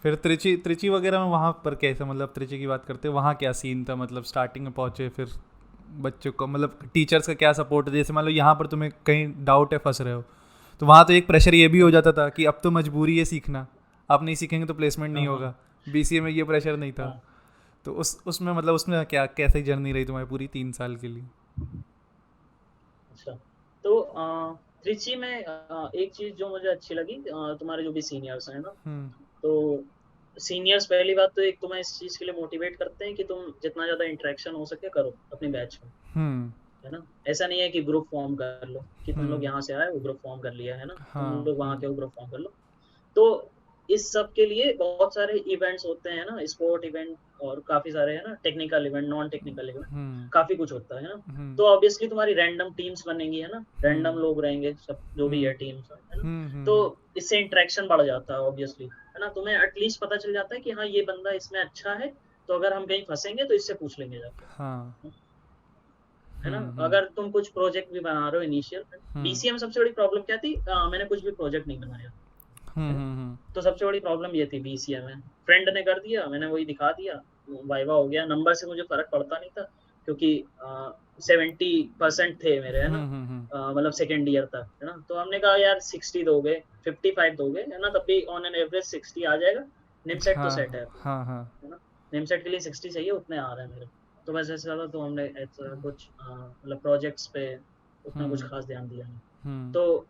फिर त्रिची त्रिची वगैरह में वहाँ पर कैसे, मतलब त्रिची की बात करते हैं, वहाँ क्या सीन था, मतलब स्टार्टिंग में पहुँचे फिर बच्चों को, मतलब टीचर्स का क्या सपोर्ट है, जैसे मान लो यहाँ पर तुम्हें कहीं डाउट है, फंस रहे हो, तो वहाँ तो एक प्रेशर ये भी हो जाता था कि अब तो मजबूरी है सीखना, आप नहीं सीखेंगे तो प्लेसमेंट नहीं हाँ हाँ होगा। BCA में ये प्रेशर नहीं था। हाँ। तो उसमें मतलब उसमें क्या कैसी जर्नी रही तुम्हारी पूरी 3 साल के लिए? अच्छा, तो त्रिची में एक चीज जो मुझे अच्छी लगी, तुम्हारे जो भी सीनियर्स हैं ना, हम्म तो सीनियर्स पहली बात तो एक तुम्हें इस चीज के लिए मोटिवेट करते हैं कि तुम जितना ज्यादा इंटरेक्शन हो सके करो अपने बैच में, हम्म है ना। ऐसा नहीं है कि ग्रुप फॉर्म कर लो, कि तुम लोग हम्म यहाँ से आए वो ग्रुप फॉर्म कर लिया, है ना, तुम हाँ लोग वहाँ के वो ग्रुप फॉर्म कर लो। तो इस सब के लिए बहुत सारे इवेंट्स होते हैं ना, स्पोर्ट इवेंट, और काफी सारे है ना, technical event, non technical event, hmm काफी कुछ होता है ना। हम्म तो ऑब्वियसली तुम्हारी रैंडम टीम्स बनेंगी, है ना, रैंडम हम्म लोग रहेंगे सब जो भी हम्म है टीम्स, है ना। तो हम्म इससे इंटरेक्शन बढ़ जाता है ऑब्वियसली, है ना, तुम्हें एटलीस्ट पता चल जाता है कि हाँ ये बंदा इसमें अच्छा है, तो अगर हम कहीं फंसेंगे तो इससे पूछ लेंगे जाके, हाँ है ना। हम्म अगर तुम कुछ प्रोजेक्ट भी बना रहे हो इनिशियल, हम्म BCA में सबसे बड़ी प्रॉब्लम क्या थी, मैंने कुछ भी प्रोजेक्ट नहीं बनाया, है ना। हम्म तो सबसे बड़ी प्रॉब्लम ये थी BCA में, फ्रेंड ने कर दिया, मैंने वही दिखा दिया, वाइवा हो गया, नंबर से मुझे फर्क पड़ता नहीं था, क्योंकि 70% थे मेरे, है ना, मतलब सेकेंड ईयर तक, है ना। तो हमने कहा यार 60 दोगे, 55 दोगे, है ना, तब भी ऑन एन एवरेज 60 आ जाएगा, निमसेट तो हाँ सेट हाँ हाँ है ना, निमसेट के लिए 60 चाहिए, उतने आ रहे हैं मेरे। तो बस ऐसा था, तो हमने ऐसा कुछ मतलब प्रोजेक्ट्स पे उतना कुछ हम्म खास ध्यान दिया नहीं। हम्म तो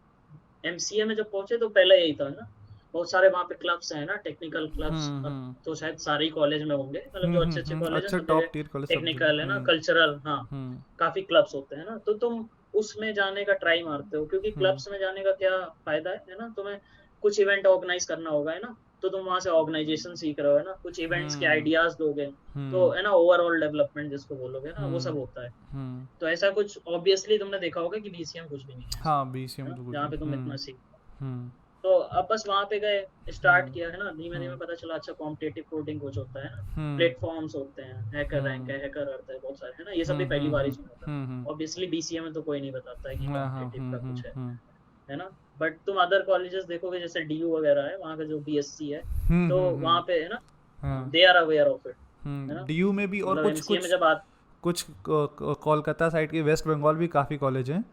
MCA में जब पहुंचे तो पहले यही था ना, बहुत सारे वहाँ पे क्लब्स हैं ना, टेक्निकल क्लब्स, अब हम्म तो शायद सारे ही कॉलेज में होंगे, मतलब जो अच्छे अच्छे कॉलेज हैं अच्छा, सब जगह टॉप टियर कॉलेज सब टेक्निकल है जगह। ना, कल्चरल, हाँ, हम्म काफी क्लब्स होते हैं ना, तो तुम उसमें जाने का ट्राई मारते हो, क्योंकि हम्म क्लब्स में जाने का क्या फायदा है ना, तुम्हें कुछ इवेंट ऑर्गेनाइज करना होगा, है ना, तो तुम वहां से ऑर्गेनाइजेशन सीख रहे हो, है ना, कुछ इवेंट्स के हम्म आइडियाज दोगे, तो हम्म है ना, ओवरऑल डेवलपमेंट जिसको बोलोगे ना, वो सब हम्म होता है। हम्म तो ऐसा कुछ ऑब्वियसली तुमने देखा होगा कि BCA में कुछ भी नहीं है ऐसा, हाँ, BCA है में ना, तो कुछ जहाँ नहीं। पे तुम इतना सीख। हम्म तो अब बस वहां पे गए, स्टार्ट हम्म किया, है ना, धीमे धीमे हम्म पता चला अच्छा कॉम्पिटेटिव कोडिंग कुछ होता है ना, हम्म प्लेटफॉर्म्स होते हैं, हैकर रैंक हम्म है, हैकर अर्थ है, बहुत सारे, है ना, ये सब भी पहली बार ही सुना था। हम्म ऑब्वियसली BCA में तो कोई नहीं बताता है कि हाँ हाँ कॉम्पिटेटिव का कुछ है ना। बट तुम अदर कॉलेजेस देखोगे, जैसे DU वगैरह है, वहाँ का जो BSc है, तो वहाँ पे है ना, हाँ they are aware of it, है ना। DU में भी, और मतलब कुछ MCA में कुछ जब बात, कुछ कोलकाता साइड के, वेस्ट बंगाल भी काफ़ी कॉलेज हैं,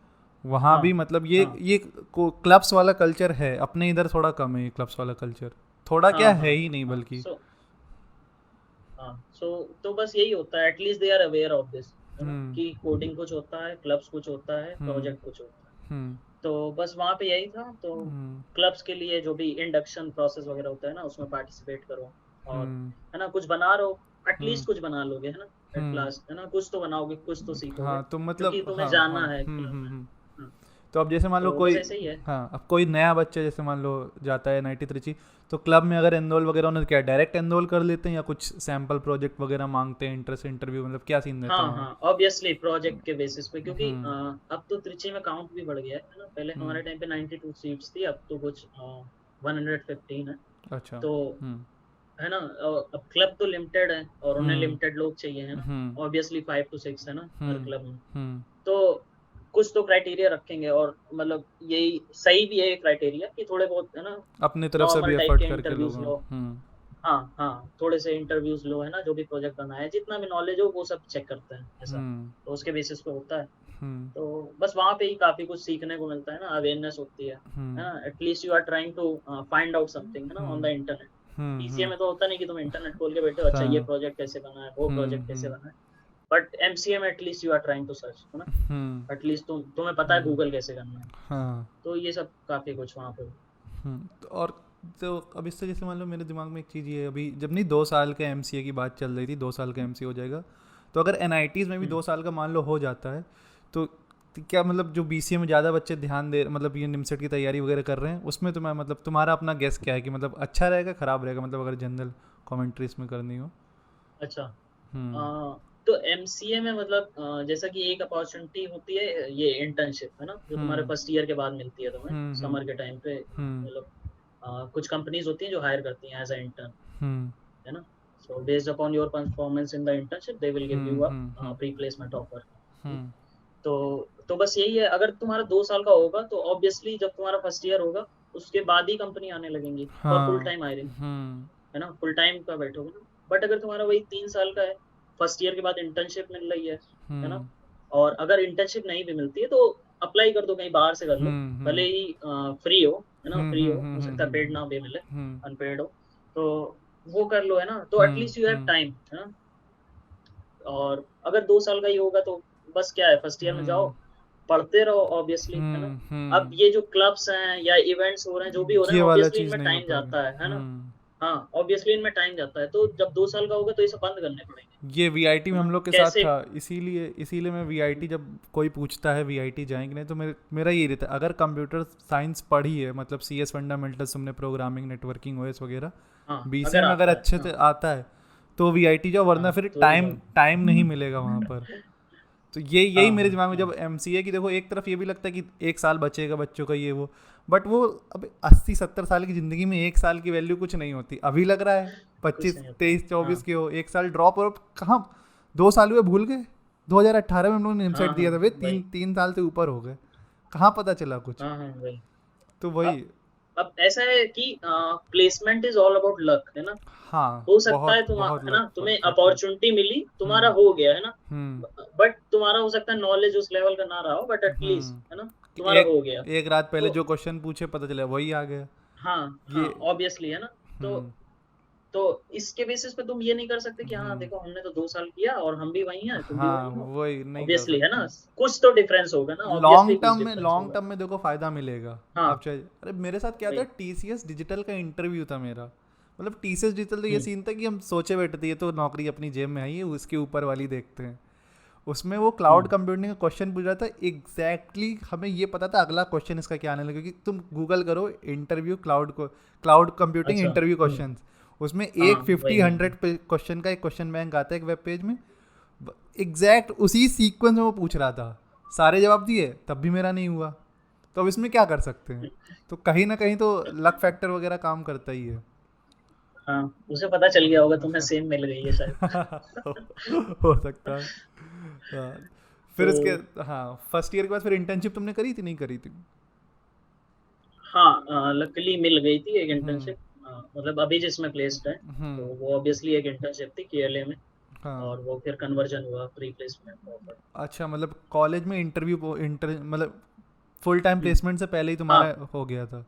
वहाँ हाँ भी मतलब ये हाँ ये क्लब्स वाला कल्चर है, अपने इधर थोड़ा कम है ये क्लब्स वाला कल्चर, थोड़ा क्या हाँ है हाँ ही नहीं हाँ, बल्कि। हाँ सो तो बस यही होता है, at least they are aware of this, है ना, हम्म कि कोडिंग कुछ होता है, क्लब्स कुछ होता है, हम्म प्रोजेक्ट कुछ होता है। हम्म तो बस वहाँ पे यही था। तो हम्म क्लब्स के लिए जो भी इंडक्शन प्रोसेस वगैरह होता है ना, उसमें पार्टिसिपेट करो। और हम्म है ना, कुछ बना रहे हो, हम्म एटलीस्ट कुछ बना लोगे, है ना। एट हम्म लास्ट, है ना, कुछ तो बनाओगे, कुछ तो सीखोगे, हाँ तो मतलब क्योंकि तुम्हें हाँ हाँ जाना है क्लब में। हम्म। हाँ, तो अब जैसे मान लो तो बस कोई, ऐसे ही है। हाँ अब कोई नया बच्चा जैसे मान लो जाता है नाइटी त्रिची, तो क्लब में अगर एनरोल वगैरह उन्हें क्या डायरेक्ट एनरोल कर लेते हैं या कुछ सैम्पल प्रोजेक्ट वगैरह मांगते हैं, इंटरेस्ट इंटरव्यू, मतलब क्या सीन रहता है हाँ वहाँ? हाँ, ऑब्वियसली प्रोजेक्ट के बेसिस पे, क्योंकि हम्म अब तो त्रिची में काउंट भी बढ़ गया है ना। पहले हम्म हमारे टाइम पे 92 सीट्स थी, अब तो कुछ 115 है। अच्छा तो हम्म है ना, अब क्लब तो लिमिटेड है और उन्हें हम्म लिमिटेड लोग चाहिए, है ना। हम्म ऑब्वियसली 5 to 6 है ना हर हम्म क्लब में। हम्म तो कुछ तो क्राइटेरिया रखेंगे, और मतलब यही सही भी है क्राइटेरिया, कि थोड़े बहुत, है ना, अपनी तरफ से भी नॉर्मल टाइप एफर्ट के करके लोग, इंटरव्यूज हाँ लो। हाँ हाँ, थोड़े से इंटरव्यूज लो, है ना, जो भी प्रोजेक्ट बनाया है, जितना भी नॉलेज हो वो सब चेक करते हैं ऐसा। हम्म तो उसके बेसिस पे होता है। हम्म तो बस वहाँ पे ही काफी कुछ सीखने को मिलता है ना, अवेयरनेस होती है हम्म ना। At least you are trying to find out something, है ना, on the hmm internet. BCA हम्म में तो होता नहीं कि तुम इंटरनेट खोल के बैठे हो, अच्छा ये हाँ प्रोजेक्ट कैसे बना है, वो प्रोजेक्ट कैसे हम्म बना है। बट एमसीए में at least you are trying to search, है ना। हम्म एटलीस्ट तुम्हें पता है हम्म गूगल कैसे करना है। हाँ तो ये सब काफी कुछ वहाँ पे। और तो अब इससे जैसे मान लो मेरे दिमाग में एक चीज़ ये है, अभी जब नहीं 2 साल के एमसीए की बात चल रही थी, 2 साल का एमसीए हो जाएगा, तो अगर एनआईटीज़ में भी हम्म। 2 साल का मान लो हो जाता है, तो क्या मतलब जो बीसीए में ज़्यादा बच्चे ध्यान दे, मतलब ये निमसेट की तैयारी वगैरह कर रहे हैं, उसमें तुम्हें मतलब तुम्हारा अपना गेस क्या है कि मतलब अच्छा रहेगा ख़राब रहेगा, मतलब अगर जनरल कमेंट्री इसमें करनी हो? अच्छा। हम्म तो एमसीए में मतलब जैसा कि एक अपॉर्चुनिटी होती है, ये इंटर्नशिप, है ना, जो तुम्हारे हम्म फर्स्ट ईयर के बाद मिलती है तुम्हें हम्म समर के टाइम पे। हम्म मतलब कुछ कंपनीज होती हैं जो हायर करती हैं एज अ इंटर्न, हम्म है ना। So based upon your performance in the internship they will give you a pre placement offer. हम्म तो बस यही है, अगर तुम्हारा 2 साल का होगा तो ऑब्वियसली जब तुम्हारा फर्स्ट ईयर होगा उसके बाद ही कंपनी आने लगेंगी फॉर फुल हाँ टाइम हायरिंग, हम्म है ना, फुल टाइम का बैठोगे ना। बट अगर तुम्हारा वही 3 साल का है, फर्स्ट ईयर के बाद इंटर्नशिप मिल रही है ना। हम्म और अगर इंटर्नशिप नहीं भी मिलती है तो अप्लाई कर दो, कहीं बाहर से कर लो, भले हम्म ही फ्री हो, है ना, फ्री हो सकता है पेड हम्म ना भी मिले, हम्म अनपेड हो। तो वो कर लो, है ना, तो hmm at least you have hmm time, है ना। और अगर 2 साल का ही होगा तो बस क्या है, फर्स्ट ईयर में जाओ, हम्म पढ़ते रहो, ऑब्वियसली, है ना। अब हम्म ये जो क्लब्स हैं या इवेंट्स हो रहे हैं, जो भी हो रहे ये हैं, वाला ऑब्वियसली चीज़ इनमें नहीं हो टाइम पाएगा। जाता है ना। हाँ, ऑब्वियसली इनमें टाइम जाता है, तो जब 2 साल का होगा तो ये सब बंद करने पड़ेंगे, ये वीआईटी है में हम ना, लोग के साथ कैसे। था, इसीलिए इसीलिए मैं वीआईटी, जब कोई पूछता है वीआईटी जाएंगे नहीं, तो मेरा ये रहता है, अगर कंप्यूटर साइंस पढ़ी है, मतलब सीएस फंडामेंटल्स तुमने, प्रोग्रामिंग नेटवर्किंग ओएस वगैरह हाँ, बीसीए अगर में अगर आता है, अच्छे हाँ। से आता है, तो वीआईटी जाओ, वरना हाँ, फिर तो ही टाइम जाओ। टाइम नहीं मिलेगा वहाँ पर। तो ये यही हाँ मेरे हाँ दिमाग में, हाँ। जब एमसीए की देखो, एक तरफ ये भी लगता है कि 1 साल बचेगा बच्चों का ये वो, बट वो अब 80-70 साल की ज़िंदगी में 1 साल की वैल्यू कुछ नहीं होती, अभी लग रहा है कुछ 25 नहीं होता। 23 24 हाँ के हो, 1 साल ड्रॉप, और कहाँ 2 साल हुए भूल गए, 2018 में हम लोगों ने हाँ निमसेट हाँ, दिया था, वे तीन वही। 3 साल से ऊपर हो गए, कहाँ पता चला कुछ। हाँ हाँ, वही। तो वही, अब अब ऐसा है कि placement is all about luck, है ना। हाँ हो सकता है बहुत तुम, बहुत है लक ना, तुम्हें फैक्टर। अपॉर्चुनिटी मिली, तुम्हारा हम्म हो गया, है ना। हम्म बट तुम्हारा हो सकता है नॉलेज उस लेवल का ना रहा हो, बट एटलीस्ट, हम्म है ना, कि तुम्हारा एक हो गया। एक रात पहले तो जो क्वेश्चन पूछे पता चला वही आ गया। हाँ हाँ, ये ऑब्वियसली, है ना। तो हम्म तो इसके बेसिस पे तुम ये नहीं कर सकते कि हाँ हम्म देखो हमने तो 2 साल किया और हम भी वही हैं, तुम भी हाँ वही हो। वही नहीं कर ऑब्वियसली, है सकते। ना, कुछ तो डिफरेंस होगा ना, ऑब्वियसली कुछ डिफरेंस लॉन्ग होगा। टर्म में देखो फायदा मिलेगा। हाँ, आप चाहे, अरे मेरे साथ क्या था, वही। टीसीएस डिजिटल का इंटरव्यू था मेरा, मतलब टीसीएस डिजिटल तो ये हम्म सीन था कि हम सोचे बैठे थे ये तो नौकरी अपनी जेब में आई है, उसके ऊपर वाली देखते हैं। उसमें वो क्लाउड हम्म। कंप्यूटिंग का क्वेश्चन पूछ रहा था, एग्जैक्टली हमें ये पता था अगला क्वेश्चन इसका क्या आने लगा, क्योंकि तुम गूगल करो इंटरव्यू क्लाउड को, क्लाउड कंप्यूटिंग अच्छा। इंटरव्यू क्वेश्चन, उसमें हाँ, एक फिफ्टी वही वही वही। हंड्रेड क्वेश्चन का एक क्वेश्चन बैंक आता है एक वेब पेज में, एग्जैक्ट उसी सीक्वेंस में वो पूछ रहा था, सारे जवाब दिए तब भी मेरा नहीं हुआ। तो अब इसमें क्या कर सकते हैं? तो कहीं ना कहीं तो लक फैक्टर वगैरह काम करता ही है। हाँ, उसे पता चल गया होगा तुम्हें सेम मिल गई है शायद। हो सकता है। हाँ, फिर तो इसके, हाँ फर्स्ट ईयर के बाद फिर इंटर्नशिप तुमने करी थी नहीं करी थी? हाँ, लकीली मिल गई थी एक हम्म इंटर्नशिप। मतलब अभी जिसमें प्लेस्ड है, तो हम्म वो ऑब्वियसली एक इंटर्नशिप थी केएलए में। हाँ और वो फिर कन्वर्जन हुआ प्री प्लेसमेंट ऑफर। अच्छा, मतलब कॉलेज में इंटरव्यू इंटर मतलब फुल टाइम हम्म। प्लेसमेंट से पहले ही हाँ तुम्हारा हो गया था?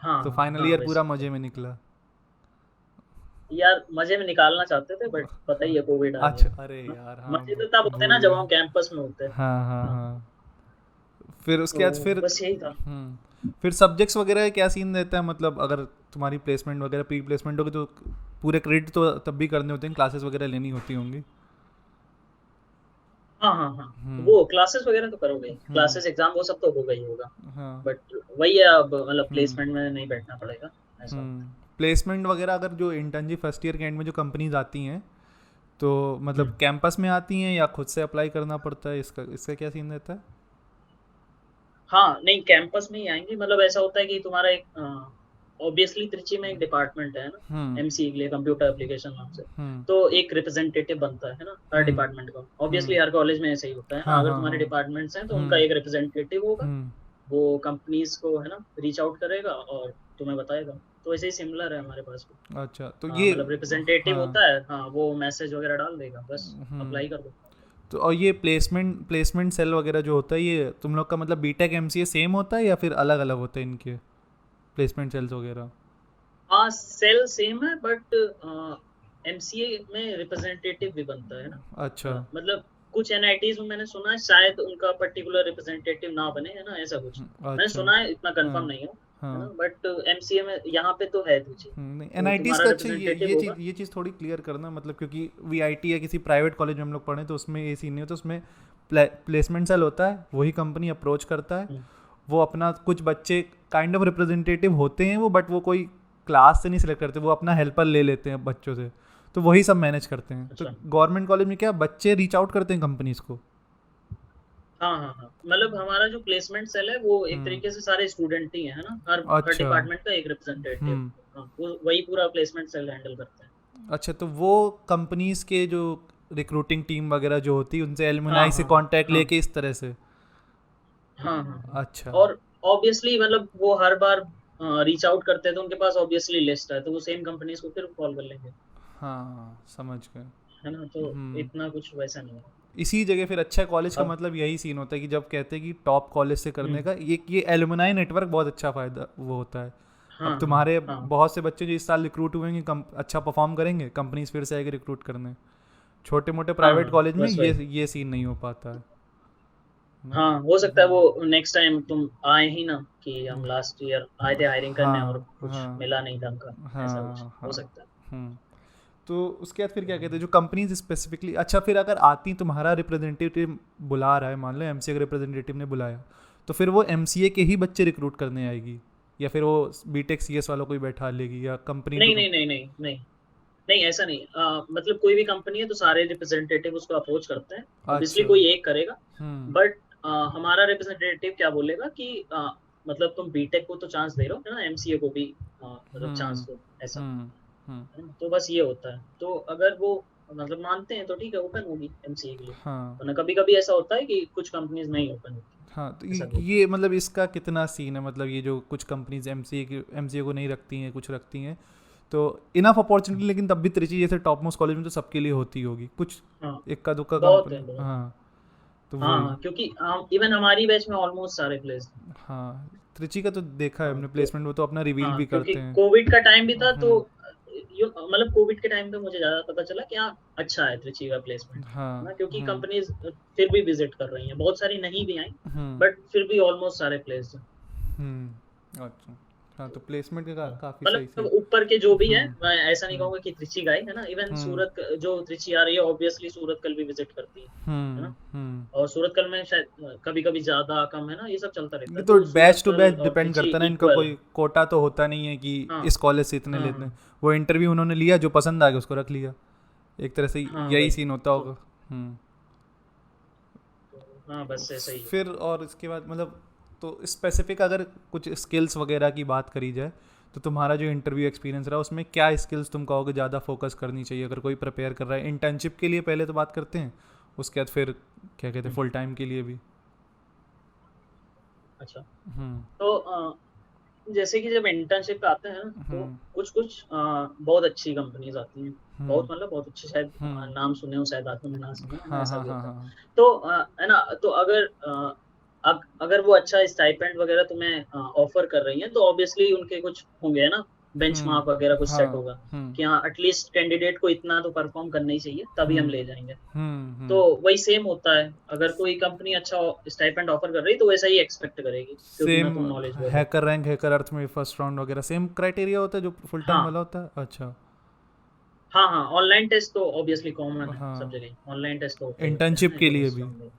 हाँ तो हाँ फाइनल हाँ, ईयर वैसे पूरा ही है। मजे में निकला? यार मजे में निकालना चाहते थे, बट पता ही है कोविड आ गया, अच्छा, अरे है ना? यार हाँ, मजे तो तब होते भूल ना जब गए। हम कैंपस में होते हैं। हाँ हाँ हाँ, हाँ, फिर उसके बाद तो फिर बस यही था। फिर सब्जेक्ट्स वगैरह क्या सीन रहता है, मतलब अगर तुम्हारी प्लेसमेंट वगैरह प्री प्लेसमेंट होगी तो पूरे क्रेडिट तो तब भी करने होते हैं, क्लासेस वगैरह लेनी होती होंगी। हाँ हाँ हाँ, हम्म। वो क्लासेस वगैरह तो करोगे, हम्म। क्लासेस एग्जाम वो सब तो होगा ही होगा। हाँ। बट वही है, अब मतलब हम्म। प्लेसमेंट में नहीं बैठना पड़ेगा, ऐसा होता प्लेसमेंट वगैरह अगर जो इंटर्नशिप फर्स्ट ईयर के एंड में जो कंपनीज आती हैं, तो है। मतलब कैंपस में आती हैं या खुद से अप्लाई करना पड़ता है, इसका इसका क्या सीन रहता है? हाँ नहीं, कैंपस में ही आएंगी, मतलब ऐसा होता है कि तुम्हारा एक ऑब्वियसली त्रिची में एक डिपार्टमेंट है ना, हम्म। एमसी के लिए, कंप्यूटर एप्लीकेशन नाम से। हम्म। तो एक रिप्रेजेंटेटिव बनता है ना हर हम्म। डिपार्टमेंट का, ऑब्वियसली हम्म। हर कॉलेज में ऐसे ही होता है ना, हाँ अगर हाँ तुम्हारे हाँ। डिपार्टमेंट्स हैं तो उनका हम्म। एक रिप्रेजेंटेटिव होगा। हम्म। वो कंपनीज को है ना रीच आउट करेगा और तुम्हें बताएगा। तो ऐसे ही सिमिलर है हमारे पास भी। अच्छा तो हाँ, ये। मतलब रिप्रेजेंटेटिव हाँ। होता है, हाँ वो मैसेज वगैरह डाल देगा, बस हम्म। अप्लाई कर दो। तो और ये प्लेसमेंट सेल वगैरह जो होता है, ये तुम लोग का मतलब बीटेक एमसीए सेम होता है या फिर अलग अलग होते हैं इनके प्लेसमेंट सेल्स वगैरह? हाँ सेल सेम है, बट एमसीए में रिप्रेजेंटेटिव भी बनता है ना। अच्छा। मतलब कुछ एनआईटीज में मैंने सुना है शायद उनका पर्टिकुलर रिप्रेजेंटेटिव ना बने, है ना, ऐसा कुछ मैंने अच्छा। सुना है, इतना कंफर्म हाँ। नहीं हो, है ना। हाँ। बट एमसीए में यहाँ पे तो है तुझे, नहीं तो एनआईटीज तुम्हारा का अच्छा, रिप्रेजेंटेटिव होगा। ये चीज़ थोड़ी क्लियर करना, मतलब क्योंकि वीआईटी या किसी प्राइवेट कॉलेज में हम लोग पढ़े तो उसमें ये सीन नहीं होता, उसमें प्लेसमेंट सेल होता है, वही कंपनी अप्रोच करता है, हम्म, वो अपना कुछ बच्चे काइंड ऑफ रिप्रेजेंटेटिव होते हैं वो, बट वो कोई क्लास से नहीं सिलेक्ट करते, वो अपना हेल्पर ले लेते हैं बच्चों से, तो वही सब मैनेज करते हैं। तो अच्छा। गवर्नमेंट कॉलेज में क्या बच्चे रीच आउट करते हैं कंपनीज को? हाँ हाँ हाँ, मतलब हमारा जो प्लेसमेंट सेल है वो एक हम्म। तरीके से सारे स्टूडेंट ही है ना, हर हर अच्छा। डिपार्टमेंट का एक रिप्रेजेंटेटिव। हम्म। हाँ, वो वही पूरा प्लेसमेंट सेल हैंडल करता है। अच्छा तो वो कंपनीज के जो रिक्रूटिंग टीम वगैरह जो होती है उनसे हाँ एलुमनाई से हाँ कांटेक्ट हाँ लेके इस तरह से? हाँ हाँ हाँ। अच्छा। और ऑब्वियसली मतलब वो हर बार रीच आउट करते हैं तो उनके पास ऑब्वियसली लिस्ट है, तो वो सेम कंपनीज को फिर कॉल कर लेंगे, हाँ समझ गए। है ना। तो हम्म। इतना कुछ वैसा नहीं है। इसी जगह फिर अच्छा कॉलेज का अब मतलब यही सीन होता है कि जब कहते हैं कि टॉप कॉलेज से करने हम्म, का ये एलुमनाई नेटवर्क बहुत अच्छा फायदा वो होता है। अब हाँ हाँ तुम्हारे हाँ बहुत से बच्चे जो इस साल रिक्रूट हुए हैं अच्छा परफॉर्म करेंगे, कंपनीज फिर से आएगी रिक्रूट करने। छोटे मोटे हाँ प्राइवेट हाँ, कॉलेज में बस वही। ये सीन नहीं हो पाता है ना। हाँ, हो सकता है वो नेक्स्ट टाइम तुम आए ही ना, कि हम लास्ट ईयर आए थे हायरिंग करने और हाँ कुछ हाँ मिला नहीं ढंग का, ऐसा कुछ हाँ हो हाँ। सकता है। हम्म। तो उसके बाद फिर क्या कहते हैं जो कंपनीज स्पेसिफिकली, अच्छा फिर अगर आती तुम्हारा रिप्रेजेंटेटिव बुला रहा है, मान लो एमसीए का रिप्रेजेंटेटिव ने बुलाया, तो फिर वो एमसीए के ही बच्चे रिक्रूट करने आएगी या फिर वो बीटेक सीएस वालों को ही बैठा लेगी या कंपनी टू नहीं नहीं नहीं नहीं नहीं, नहीं ऐसा नहीं, मतलब कोई भी कंपनी है तो सारे रिप्रेजेंटेटिव उसको अप्रोच करते हैं, ऑब्वियसली अच्छा। कोई एक करेगा। हम्म। बट हमारा रिप्रेजेंटेटिव क्या बोलेगा कि मतलब तुम बीटेक को तो चांस दे रहे हो, है ना, एमसीए को भी मतलब हम्म। चांस दो, ऐसा, हम्म। हम्म। है ना। तो बस ये होता है, तो अगर वो मतलब मानते हैं तो ठीक है, ओपन होगी एमसीए के लिए। हाँ। वरना कभी कभी ऐसा होता है कि कुछ कंपनीज नहीं ओपन होती, हाँ तो ऐसा भी होता है। ये मतलब इसका कितना सीन है, मतलब ये जो कुछ कंपनीज एमसीए को नहीं रखती हैं, कुछ रखती हैं, तो इनफ अपॉर्चुनिटी लेकिन तब भी त्रिची जैसे टॉप मोस्ट कॉलेज में तो सबके लिए होती होगी कुछ, हाँ, इक्का दुक्का बहुत कंपनी। है बहुत। हाँ। तो हाँ वही। हाँ, क्योंकि इवन हमारी बैच में ऑलमोस्ट सारे प्लेस हैं। हाँ त्रिची का तो देखा है हाँ हमने तो, प्लेसमेंट, वो तो अपना रिवील हाँ भी क्योंकि करते हैं। कोविड का टाइम भी था, तो हम्म। मतलब कोविड के टाइम पे मुझे ज्यादा पता चला कि हाँ अच्छा है त्रिची का प्लेसमेंट, है हाँ। ना, क्योंकि हम्म। कंपनीज फिर भी विजिट कर रही हैं, बहुत सारी नहीं भी आई, हम्म। बट फिर भी ऑलमोस्ट सारे प्लेस हैं। अच्छा। हाँ तो प्लेसमेंट का हाँ, काफ़ी सही मतलब सही। ऊपर के जो भी है, हम्म। मैं ऐसा नहीं हम्म। कहूंगा कि त्रिची का ही है ना, इवन हम्म। सूरत जो त्रिची आ रही है ऑब्वियसली सूरत कल भी विजिट करती है ना। हम्म। और सूरत कल में शायद कभी कभी ज्यादा कम, है ना, ये सब चलता रहता ये है, तो तो सूरत बैच टू कल बैच और डिपेंड त्रिची करता है ना, इनका इक्वल है। कोई कोटा तो होता नहीं है कि हाँ इस कॉलेज से इतने हाँ लेते हाँ हैं। वो इंटरव्यू उन्होंने लिया, जो पसंद आ गया उसको रख लिया, एक तरह से हाँ, यही वही सीन होता तो, होगा। हम्म। हाँ बस ऐसा ही है। फिर और इसके बाद मतलब, तो स्पेसिफिक अगर कुछ स्किल्स वगैरह की बात करी जाए, तो तुम्हारा जो इंटरव्यू एक्सपीरियंस रहा उसमें क्या स्किल्स तुम कहोगे ज़्यादा फोकस करनी चाहिए अगर कोई प्रिपेयर कर रहा है इंटर्नशिप के लिए, पहले तो बात करते हैं, उसके बाद फिर क्या कहते हैं हम्म, फुल टाइम के लिए भी। अच्छा, हम्म। तो जैसे कि जब इंटर्नशिप पे आते हैं ना, तो हम्म। कुछ कुछ बहुत अच्छी कंपनीज आती हैं, हम्म। बहुत मतलब बहुत अच्छी, शायद हम्म। नाम सुने हो शायद आपने ना सुने हो, है ना, हाँ ऐसा हाँ भी हाँ होता है। हाँ। तो है ना, तो अगर अगर वो अच्छा स्टाइपेंड वगैरह तुम्हें ऑफर कर रही हैं तो ऑब्वियसली उनके कुछ होंगे, है ना, बेंचमार्क वगैरह कुछ सेट हाँ। होगा कि हाँ एटलीस्ट कैंडिडेट को इतना तो परफॉर्म करना ही चाहिए, तभी हम ले जाएंगे। तो वही सेम होता है, अगर कोई कंपनी अच्छा स्टाइपेंड ऑफर कर रही है तो वैसा ही एक्सपेक्ट करेगी कि उतना सेम तुम नॉलेजेबल हो। हैकर रैंक, हैकर अर्थ में फर्स्ट राउंड वगैरह सेम क्राइटेरिया होता है जो फुल टाइम हाँ वाला होता है? अच्छा। हाँ हाँ, ऑनलाइन टेस्ट तो ऑब्वियसली कॉमन है सब हाँ, जगह, ऑनलाइन टेस्ट तो होते ही होते हैं इंटर्नशिप ना के जो लिए इस भी? राउंड में।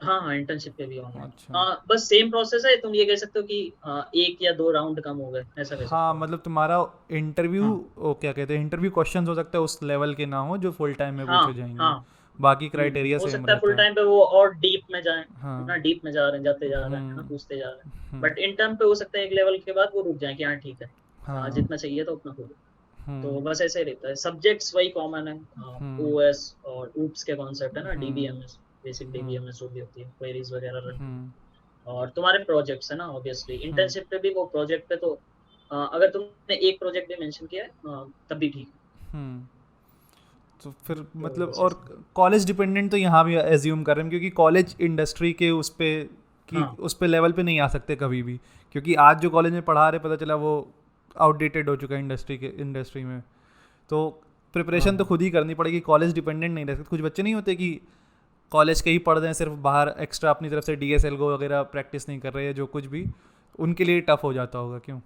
हाँ हाँ, इंटर्नशिप पे भी ऑनलाइन। अच्छा। हाँ बस सेम प्रोसेस है, तुम ये कह सकते हो कि एक या दो राउंड कम हो गए, ऐसा कह हाँ सकते हो। मतलब तुम्हारा इंटरव्यू, हाँ ओ क्या कहते हैं, इंटरव्यू क्वेश्चंस हो सकता है उस लेवल के ना हो जो फुल टाइम में हाँ पूछे जाएंगे, हाँ। बाकी क्राइटेरिया हो सेम सकता है फुल रहता है। टाइम पे वो और डीप में जाए, है ना, हाँ। डीप में जा रहे हैं, जाते जा रहे हैं, है ना, हम्म। पूछते जा रहे हैं। हम्म। बट इन टर्म पे हो सकता है एक लेवल के बाद वो रुक जाए कि हाँ ठीक है, हाँ। जितना चाहिए तो उतना हो गया। हम्म। तो बस ऐसे ही रहता है, सब्जेक्ट्स वही कॉमन है, हम्म। ओएस और ऊप्स के कॉन्सेप्ट है ना, हम्म। डीबीएमएस, बेसिक हम्म। डीबीएमएस जो भी होती है, क्वेरीज वगैरह रन करना। हम्म। और तुम्हारे प्रोजेक्ट्स है ना, ऑब्वियसली हम्म। इंटर्नशिप पे भी वो प्रोजेक्ट पे तो अगर तुमने एक प्रोजेक्ट भी मेंशन किया है तब भी ठीक हम्म। तो फिर है। तो मतलब, बस और ऐसे ही। कॉलेज डिपेंडेंट तो यहाँ भी एज्यूम कर रहे हैं, क्योंकि कॉलेज इंडस्ट्री के उस पे की हाँ उस पे लेवल पे नहीं आ सकते कभी भी, क्योंकि आज जो कॉलेज में पढ़ा रहे पता चला वो आउटडेटेड हो चुका है इंडस्ट्री में। तो हाँ प्रिपरेशन तो हाँ खुद ही करनी पड़ेगी, कॉलेज डिपेंडेंट नहीं रह सकते। कुछ बच्चे नहीं होते कि कॉलेज के ही पढ़ रहे हैं, सिर्फ बाहर एक्स्ट्रा अपनी तरफ से DSLGO वगैरह प्रैक्टिस नहीं कर रहे हैं, जो कुछ भी उनके लिए टफ हो जाता होगा, क्यों?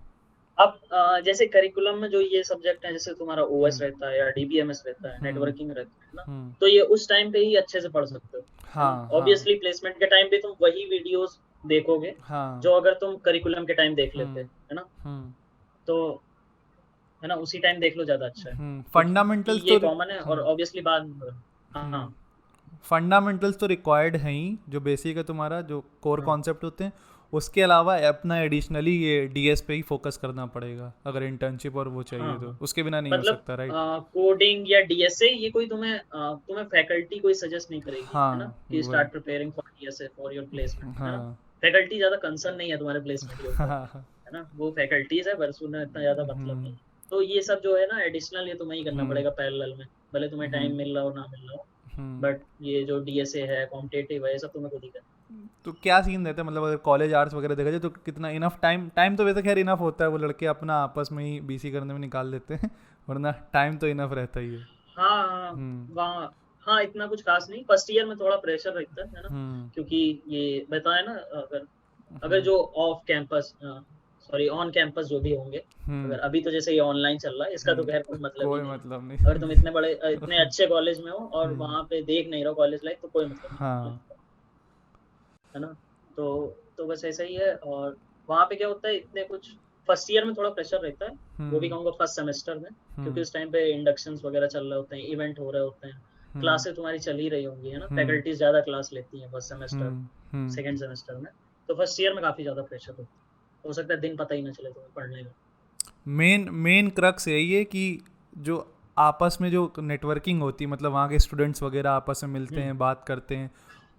अब जैसे करिकुलम में जो ये सब्जेक्ट है, जैसे तुम्हारा ओएस हम्म। रहता है या डीबीएमएस रहता है, हम्म। नेटवर्किंग रहता है ना, हम्म। तो ये उस टाइम पे ही अच्छे से पढ़ सकते हो, है ना। हाँ। हाँ। ऑब्वियसली प्लेसमेंट के टाइम पे तुम वही वीडियोस देखोगे हाँ। जो अगर तुम करिकुलम के टाइम देख लेते, हम्म। है ना, हम्म। तो है ना उसी टाइम देख लो, ज्यादा अच्छा है, क्योंकि फंडामेंटल्स तो ये कॉमन है और ऑब्वियसली बाद में हाँ फंडामेंटल्स तो रिक्वायर्ड हैं ही, जो बेसिक है तुम्हारा, जो कोर हाँ कॉन्सेप्ट होते हैं। उसके अलावा अपना एडिशनली ये DS पे ही फोकस करना पड़ेगा अगर इंटर्नशिप और वो हाँ चाहिए, तो हाँ। उसके बिना नहीं हो मतलब सकता, राइट? कोडिंग या डीएसए ये कोई तुम्हें फैकल्टी कोई सजेस्ट नहीं करेगी, है ना, हाँ कि वही। Start preparing for DSA for your placement, है ना। हाँ। फैकल्टी ज्यादा कंसर्न नहीं है तुम्हारे प्लेसमेंट के ऊपर, हाँ। है ना, वो फैकल्टीज है, बस उन्हें इतना ज्यादा मतलब नहीं है। तो ये सब जो है ना एडिशनल, ये तुम्हें ही करना हम्म। पड़ेगा पैरेलल में, भले तुम्हें हम्म। टाइम मिल रहा हो ना मिल रहा हो। हम्म। बट ये जो डीएसए है, कॉम्पिटेटिव है, ये सब तुम्हें खुद ही करना तो क्या सीन रहता है, मतलब अगर कॉलेज आर्ट्स वगैरह देखा जाए तो कितना इनफ टाइम टाइम तो वैसे खैर इनफ होता है, वो लड़के अपना आपस में ही BC करने में निकाल देते हैं वरना टाइम तो इनफ रहता ही है। है। हाँ हाँ, हम्म। वहाँ हाँ इतना कुछ खास नहीं, फर्स्ट ईयर में थोड़ा प्रेशर रहता है ना, हम्म। क्योंकि ये बताया ना, अगर अगर हम्म। जो off campus sorry on campus जो भी होंगे, हम्म। अगर अभी तो जैसे ये ऑनलाइन चल रहा है, इसका तो खैर कोई मतलब ही कोई नहीं है। मतलब अगर तुम नहीं। इतने बड़े इतने अच्छे कॉलेज में हो और हम्म। वहां पे देख नहीं रहो कॉलेज लाइफ, तो कोई मतलब नहीं हाँ। है ना। तो तो बस ऐसा ही है। और वहां पे क्या होता है, इतने कुछ फर्स्ट ईयर में थोड़ा प्रेशर रहता है, वो भी हम्म। कहूँगा फर्स्ट सेमेस्टर में, क्योंकि हम्म। उस टाइम पे इंडक्शंस वगैरह चल रहे होते हैं, इवेंट हो रहे होते हैं, हम्म। क्लासेस तुम्हारी चल ही रही होंगी, है ना, हम्म। फैकल्टीज ज्यादा क्लास लेती हैं फर्स्ट सेमेस्टर, हम्म। हम्म। सेकेंड सेमेस्टर में। तो फर्स्ट ईयर में काफी ज्यादा प्रेशर होता है, हो सकता है दिन पता ही ना चले तुम्हें पढ़ने का। मेन मेन क्रक्स यही है कि जो आपस में जो नेटवर्किंग होती है, मतलब वहाँ के स्टूडेंट्स वगैरह आपस में मिलते हम्म हैं, बात करते हैं,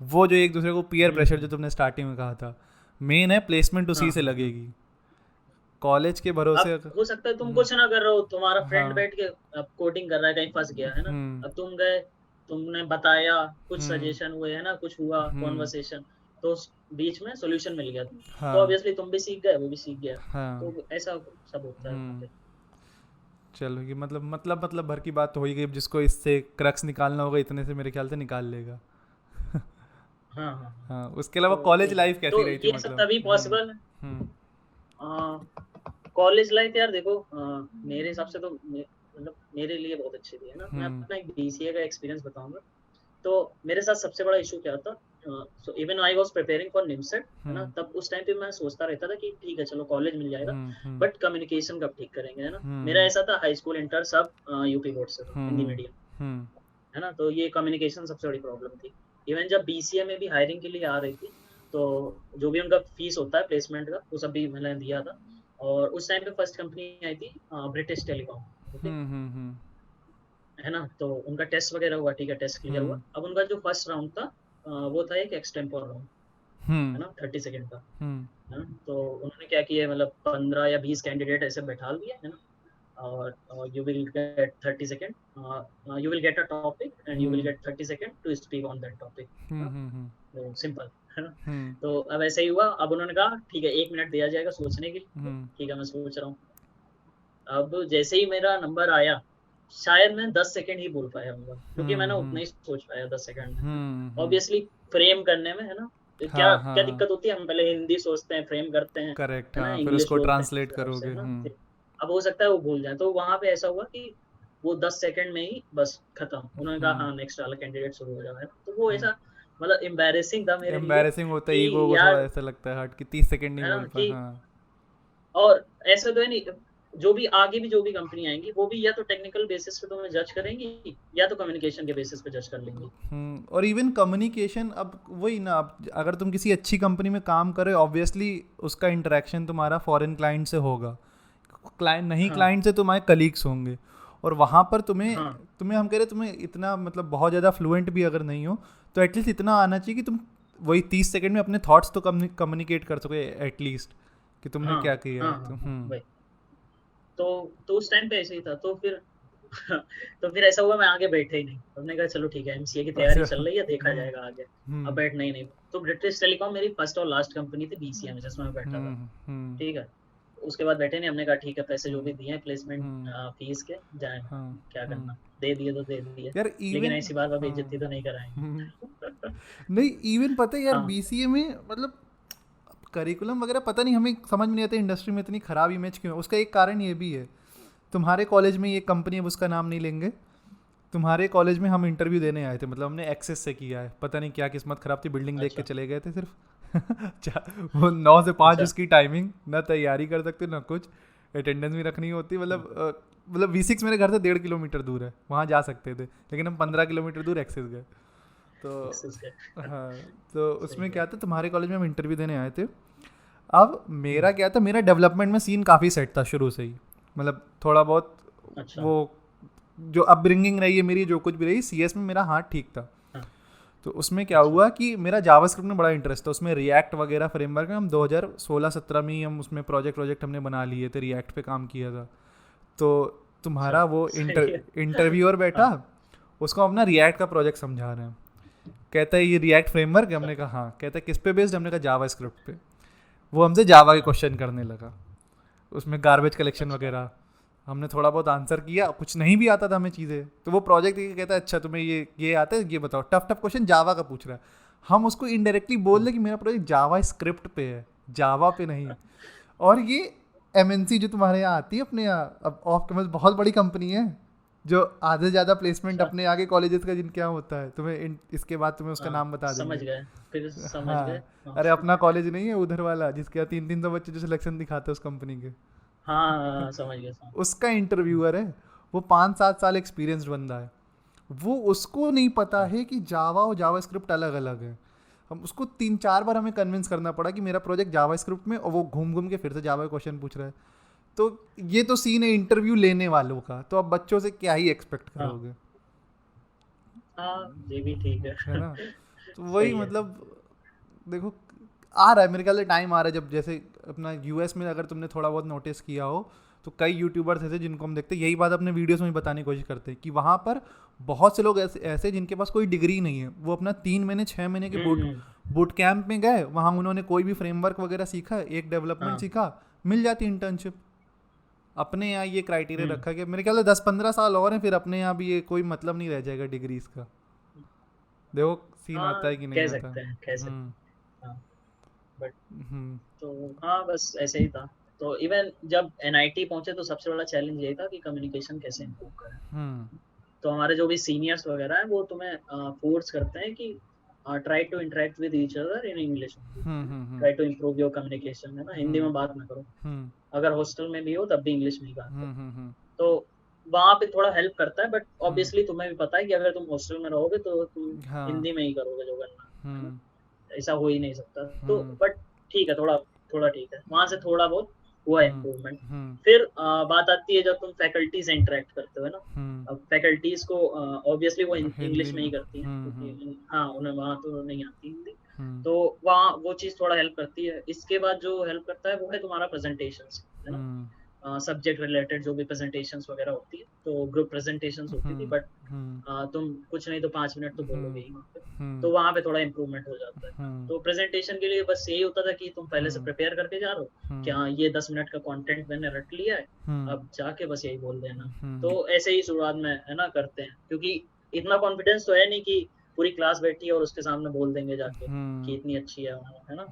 वो जो एक दूसरे को पीयर प्रेशर, जो हम्म। तुमने स्टार्टिंग में कहा था, मेन है, प्लेसमेंट हाँ उसी से हाँ हाँ। लगेगी। कॉलेज के अब भरोसे हो सकता है तुम कुछ ना कर रहे हो, तुम्हारा फ्रेंड हाँ। बैठ के अब कोडिंग कर रहा है, कहीं फंस गया है ना, हम्म। अब तुम गए, तुमने बताया, कुछ हम्म। सजेशन हुए, है ना, कुछ हुआ हम्म। कॉन्वर्सेशन, तो उस बीच में सॉल्यूशन मिल गया तुम्हें, तो हाँ। ऑब्वियसली तुम भी सीख गए, वो भी सीख गया। हाँ। तो ऐसा सब होता है वहाँ हम्म। पे। चलो, ये मतलब भर की बात तो हो ही गई। अब जिसको इससे क्रक्स निकालना होगा इतने से मेरे ख्याल से निकाल लेगा। हाँ हाँ हाँ। हाँ, उसके अलावा तो कॉलेज वही है, लाइफ कैसी तो रही थी, ये सब मतलब? तभी पॉसिबल है। हम्म। कॉलेज लाइफ यार देखो, मेरे हिसाब से तो मतलब मेरे लिए बहुत अच्छी थी, है ना। मैं हम्म। अपना एक बीसीए का एक्सपीरियंस बताऊंगा। तो मेरे साथ सबसे बड़ा इशू क्या था, so even I was preparing for NIMCET, है ना, हम्म। तब उस टाइम पे मैं सोचता रहता था कि ठीक है चलो कॉलेज मिल जाएगा, हम्म। हम्म। बट कम्युनिकेशन कब ठीक करेंगे, है ना। मेरा हम्म। ऐसा था, हाई स्कूल इंटर सब यूपी बोर्ड से था, हिंदी हम्म। मीडियम, हम्म। है ना, तो ये कम्युनिकेशन सबसे बड़ी प्रॉब्लम थी। इवन जब बीसीए में भी हायरिंग के लिए आ रही थी, तो जो भी उनका फीस होता है प्लेसमेंट का, वो सब भी मैंने दिया था। और उस टाइम पे फर्स्ट कंपनी आई थी ब्रिटिश टेलीकॉम, ओके, हम्म। हम्म। है ना। तो उनका टेस्ट वगैरह हुआ, ठीक है, टेस्ट क्लियर हुआ। हम्म। अब उनका जो फर्स्ट राउंड था, वो था एक एक्सटेम्पोर राउंड, हम्म। है ना, 30 सेकेंड का, हम्म। है ना। तो उन्होंने क्या किया, मतलब 15 या 20 कैंडिडेट ऐसे बैठा दिए, है ना, और you will get 30 second, you will get a topic and you will hmm. Get 30 second to speak on that topic, है हम्म। ना। हम्म। तो सिंपल, है ना। हम्म। तो अब ऐसा ही हुआ, अब उन्होंने कहा ठीक है 1 मिनट दिया जाएगा सोचने के लिए, हम्म। ठीक है मैं सोच रहा हूँ। अब जैसे ही मेरा नंबर आया, शायद मैं 10 सेकंड ही बोल पाया होऊंगा, क्योंकि मैंने उतना ही सोच पाया 10 सेकंड में। हम्म। ऑब्वियसली फ्रेम करने में है ना, तो क्या हाँ क्या हाँ, दिक्कत होती है, हम पहले हिंदी सोचते हैं, फ्रेम करते हैं, करेक्ट, है ना, हाँ, फिर इंग्लिश उसको बोलते हैं ट्रांसलेट उस हिसाब से, करोगे। है ना। अब हो सकता है वो भूल जाए, तो वहां पे ऐसा हुआ कि वो 10 सेकंड में ही बस खत्म, उन्होंने कहा हम्म हाँ नेक्स्ट वाला कैंडिडेट शुरू हो जाओ, है ना। तो वो हम्म। ऐसा मतलब एम्बेरेसिंग था मेरे लिए एम्बैरेसिंग होता है, कि ईगो को थोड़ा यार, ऐसा लगता है हट कि 30 सेकंड नहीं है बोल ना पा, कि, हाँ। और ऐसा तो है नहीं, जो भी आगे भी जो भी कंपनी आएंगी वो भी या तो टेक्निकल बेसिस पे तुम्हें जज करेंगी, या तो कम्युनिकेशन के बेसिस पे जज कर लेंगी। और इवन कम्युनिकेशन, अब वही ना, अब अगर तुम किसी अच्छी कंपनी में काम कर रहे हो, ऑब्वियसली उसका इंटरेक्शन तुम्हारा फॉरेन क्लाइंट से होगा, क्लाइंट नहीं, हाँ क्लाइंट से तुम्हारे कलीग्स होंगे। और वहाँ पर तुम्हें हाँ तुम्हें हम कह रहे तुम्हें इतना मतलब बहुत ज़्यादा फ्लुएंट भी अगर नहीं हो, तो एटलीस्ट इतना आना चाहिए कि तुम वही 30 सेकंड में अपने थॉट्स तो कम्युनिकेट कर सको एटलीस्ट, कि तुमने हाँ क्या किया हाँ है। हाँ तो हाँ भाई। तो उस टाइम पे ऐसे ही था, तो फिर तो फिर ऐसा हुआ, मैं आगे बैठे ही नहीं, हमने कहा चलो ठीक है, एमसीए की तैयारी अच्छा। चल रही है, देखा जाएगा आगे। अब हम्म बैठना ही नहीं। तो ब्रिटिश टेलीकॉम मेरी फर्स्ट और लास्ट कंपनी थी बीसीए में, जिसमें मैं बैठा था। हम्म ठीक है, उसके बाद बैठे नहीं, हमने कहा ठीक है, पैसे जो भी हम्म दिए हैं प्लेसमेंट हम्म फीस के, जाए हाँ क्या हाँ करना, दे दिए तो दे दिए, यार, लेकिन इवन ऐसी बार बार हाँ बेइज्जती तो नहीं हम्म, कराएंगे। नहीं, इवन पता है यार, हाँ बीसीए में मतलब करिकुलम वगैरह पता नहीं, हमें समझ में नहीं आता इंडस्ट्री में इतनी खराब इमेज क्यों है। उसका एक कारण ये भी है, तुम्हारे कॉलेज में ये कंपनी, अब उसका नाम नहीं लेंगे, तुम्हारे कॉलेज में हम इंटरव्यू देने आए थे, मतलब हमने एक्सेस से किया है, पता नहीं क्या किस्मत खराब थी, बिल्डिंग देख के अच्छा चले गए थे सिर्फ। वो 9 से 5 अच्छा उसकी टाइमिंग, ना तैयारी कर सकते ना कुछ, अटेंडेंस भी रखनी होती, मतलब V6 मेरे घर से 1.5 किलोमीटर दूर है, वहाँ जा सकते थे, लेकिन हम 15 किलोमीटर दूर एक्सेस गए। तो एक्सेस का। हाँ, तो सही उसमें है। क्या था, तुम्हारे कॉलेज में हम इंटरव्यू देने आए थे। अब हम्म, मेरा क्या था, मेरा डेवलपमेंट में सीन काफ़ी सेट था शुरू से ही, मतलब थोड़ा बहुत अच्छा। वो जो अपब्रिंगिंग रही है मेरी, जो कुछ भी रही, सीएस में मेरा हाथ ठीक था। हाँ तो उसमें क्या अच्छा हुआ कि मेरा जावास्क्रिप्ट में बड़ा इंटरेस्ट था, उसमें रिएक्ट वगैरह फ्रेमवर्क में हम 2016-17 में ही हम उसमें प्रोजेक्ट हमने बना लिए थे, रिएक्ट पे काम किया था। तो अच्छा। तुम्हारा वो सही है। इंटरव्यूअर बैठा, हाँ उसको अपना रिएक्ट का प्रोजेक्ट समझा रहे हैं, कहता है ये रिएक्ट फ्रेमवर्क है, अच्छा हमने कहा हाँ, कहता है किस पे बेस्ड, हमने कहा जावास्क्रिप्ट पे। वो हमसे जावा के हाँ क्वेश्चन करने लगा, उसमें गार्बेज कलेक्शन अच्छा वगैरह। हमने थोड़ा बहुत आंसर किया, कुछ नहीं भी आता था हमें चीज़ें, तो वो प्रोजेक्ट ये कहता है अच्छा तुम्हें ये आता है, ये बताओ, टफ टफ क्वेश्चन जावा का पूछ रहा है। हम उसको इनडायरेक्टली बोल रहे कि मेरा प्रोजेक्ट जावा स्क्रिप्ट पे है, जावा पे नहीं। और ये एमएनसी जो तुम्हारे यहाँ आती है अपने यहाँ, अब ऑफ कैंपस बहुत बड़ी कंपनी है, जो आधे से ज़्यादा प्लेसमेंट अच्छा। अपने आगे कॉलेजेस का जिनके यहाँ होता है, तुम्हें इसके बाद तुम्हें उसका हाँ नाम बता समझ देंगे। गए, फिर समझ हाँ, गए। हाँ अरे अपना कॉलेज नहीं है उधर वाला, जिसके यहाँ 300 बच्चे जो सिलेक्शन दिखाते हैं उस कंपनी के, हाँ हाँ, समझ गए समझ उसका हम्म, इंटरव्यूअर है। वो 5-7 साल एक्सपीरियंस्ड बंदा है, वो उसको नहीं पता अच्छा है कि जावा और जावा स्क्रिप्ट अलग अलग है। हम उसको 3-4 बार हमें कन्विंस करना पड़ा कि मेरा प्रोजेक्ट जावा स्क्रिप्ट में, और वो घूम घूम के फिर से जावा क्वेश्चन पूछ रहा है। तो ये तो सीन है इंटरव्यू लेने वालों का, तो अब बच्चों से क्या ही एक्सपेक्ट हाँ करोगे, हाँ, ये भी ठीक है है। ना। तो वही सही है। मतलब, देखो, आ रहा है मेरे ख्याल से, टाइम आ रहा है जब, जैसे अपना यूएस में अगर तुमने थोड़ा बहुत नोटिस किया हो, तो कई यूट्यूबर्स ऐसे जिनको हम देखते हैं, यही बात अपने वीडियोस में भी बताने की कोशिश करते हैं कि वहाँ पर बहुत से लोग ऐसे ऐसे जिनके पास कोई डिग्री नहीं है, वो अपना 3 महीने 6 महीने के हम्म, बूट कैंप में गए, वहाँ उन्होंने कोई भी फ्रेमवर्क वगैरह सीखा, एक डेवलपमेंट हाँ सीखा, मिल जाती इंटर्नशिप। अपने यहाँ ये क्राइटेरिया हम्म, रखा गया, मेरे ख्याल से 10-15 साल और हैं, फिर अपने यहाँ भी ये कोई मतलब नहीं रह जाएगा डिग्रीज का। देखो सीन आता हाँ है कि नहीं कह आता। सकते हैं, कह सकते हम्म हैं। हाँ बट, हम्म तो हाँ बस ऐसे ही था। तो इवन जब एनआईटी पहुंचे तो सबसे बड़ा चैलेंज ये था कि कम्युनिकेशन कैसे इम्प्रूव करें। हम्म तो हमारे जो भी सीनियर्स वगैरह हैं वो तुम्हें फोर्स करते हैं कि try to interact with each other in English, hmm try to improve your communication, है ना, हिंदी में बात ना करो। हम्म अगर हॉस्टल में भी हो तब भी इंग्लिश में ही बात करो। हम्म तो वहाँ पे थोड़ा हेल्प करता है, बट हम्म, ऑब्वियसली तुम्हें भी पता है कि अगर तुम हॉस्टल में रहोगे तो तुम हाँ, हिंदी में ही करोगे जो करना है ना, हम्म ऐसा हो ही नहीं सकता। तो हम्म बट ठीक है, थोड़ा थोड़ा ठीक है, वहां से थोड़ा बहुत हुआ हम्म इम्प्रूवमेंट। हम्म फिर बात आती है जब तुम फैकल्टी से इंटरेक्ट करते हो, है ना। हम्म अब फैकल्टीज को ऑब्वियसली वो हिंदी इंग्लिश में ही करती हैं, हम्म क्योंकि हाँ उन्हें वहाँ तो नहीं आती हिंदी। हम्म तो वहाँ वो चीज़ थोड़ा हेल्प करती है। इसके बाद जो हेल्प करता है वो है तुम्हारा प्रेजेंटेशन, है ना। हम्म सब्जेक्ट रिलेटेड जो भी प्रेजेंटेशंस वगैरह होती है, तो ग्रुप प्रेजेंटेशंस होती थी, बट तुम कुछ नहीं तो 5 मिनट तो बोलोगे ही वहाँ पे, तो वहाँ पे थोड़ा इम्प्रूवमेंट हो जाता है। तो प्रेजेंटेशन के लिए बस यही होता था कि तुम पहले से प्रिपेयर करके जा रहे हो कि हाँ ये 10 मिनट का कंटेंट मैंने रट लिया है, अब जाके बस यही बोल देना। तो ऐसे ही शुरुआत में है ना करते हैं, क्योंकि इतना कॉन्फिडेंस तो है नहीं कि पूरी क्लास बैठी है और उसके सामने बोल देंगे जाके कि इतनी अच्छी है ना।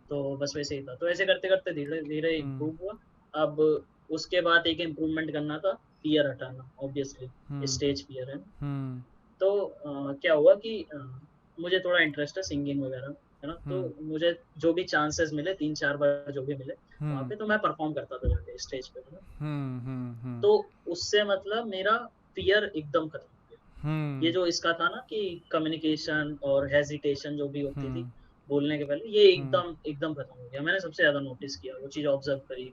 तो बस वैसे ही था, तो ऐसे करते करते धीरे धीरे इम्प्रूव हुआ। अब उसके बाद एक इम्प्रूवमेंट करना था, फियर हटाना, ऑब्वियसली स्टेज फियर है। तो क्या हुआ कि मुझे थोड़ा इंटरेस्ट है सिंगिंग वगैरह, है ना। तो मुझे जो भी चांसेस मिले 3-4 बार जो भी मिले वहाँ पे, तो मैं परफॉर्म करता था जाके स्टेज पे, है ना। तो उससे मतलब मेरा फियर एकदम खत्म हो गया। ये जो इसका था ना कि कम्युनिकेशन और हेजिटेशन जो भी होती थी बोलने के पहले, ये एकदम खत्म हो गया। मैंने सबसे ज्यादा नोटिस किया, वो चीज ऑब्जर्व करी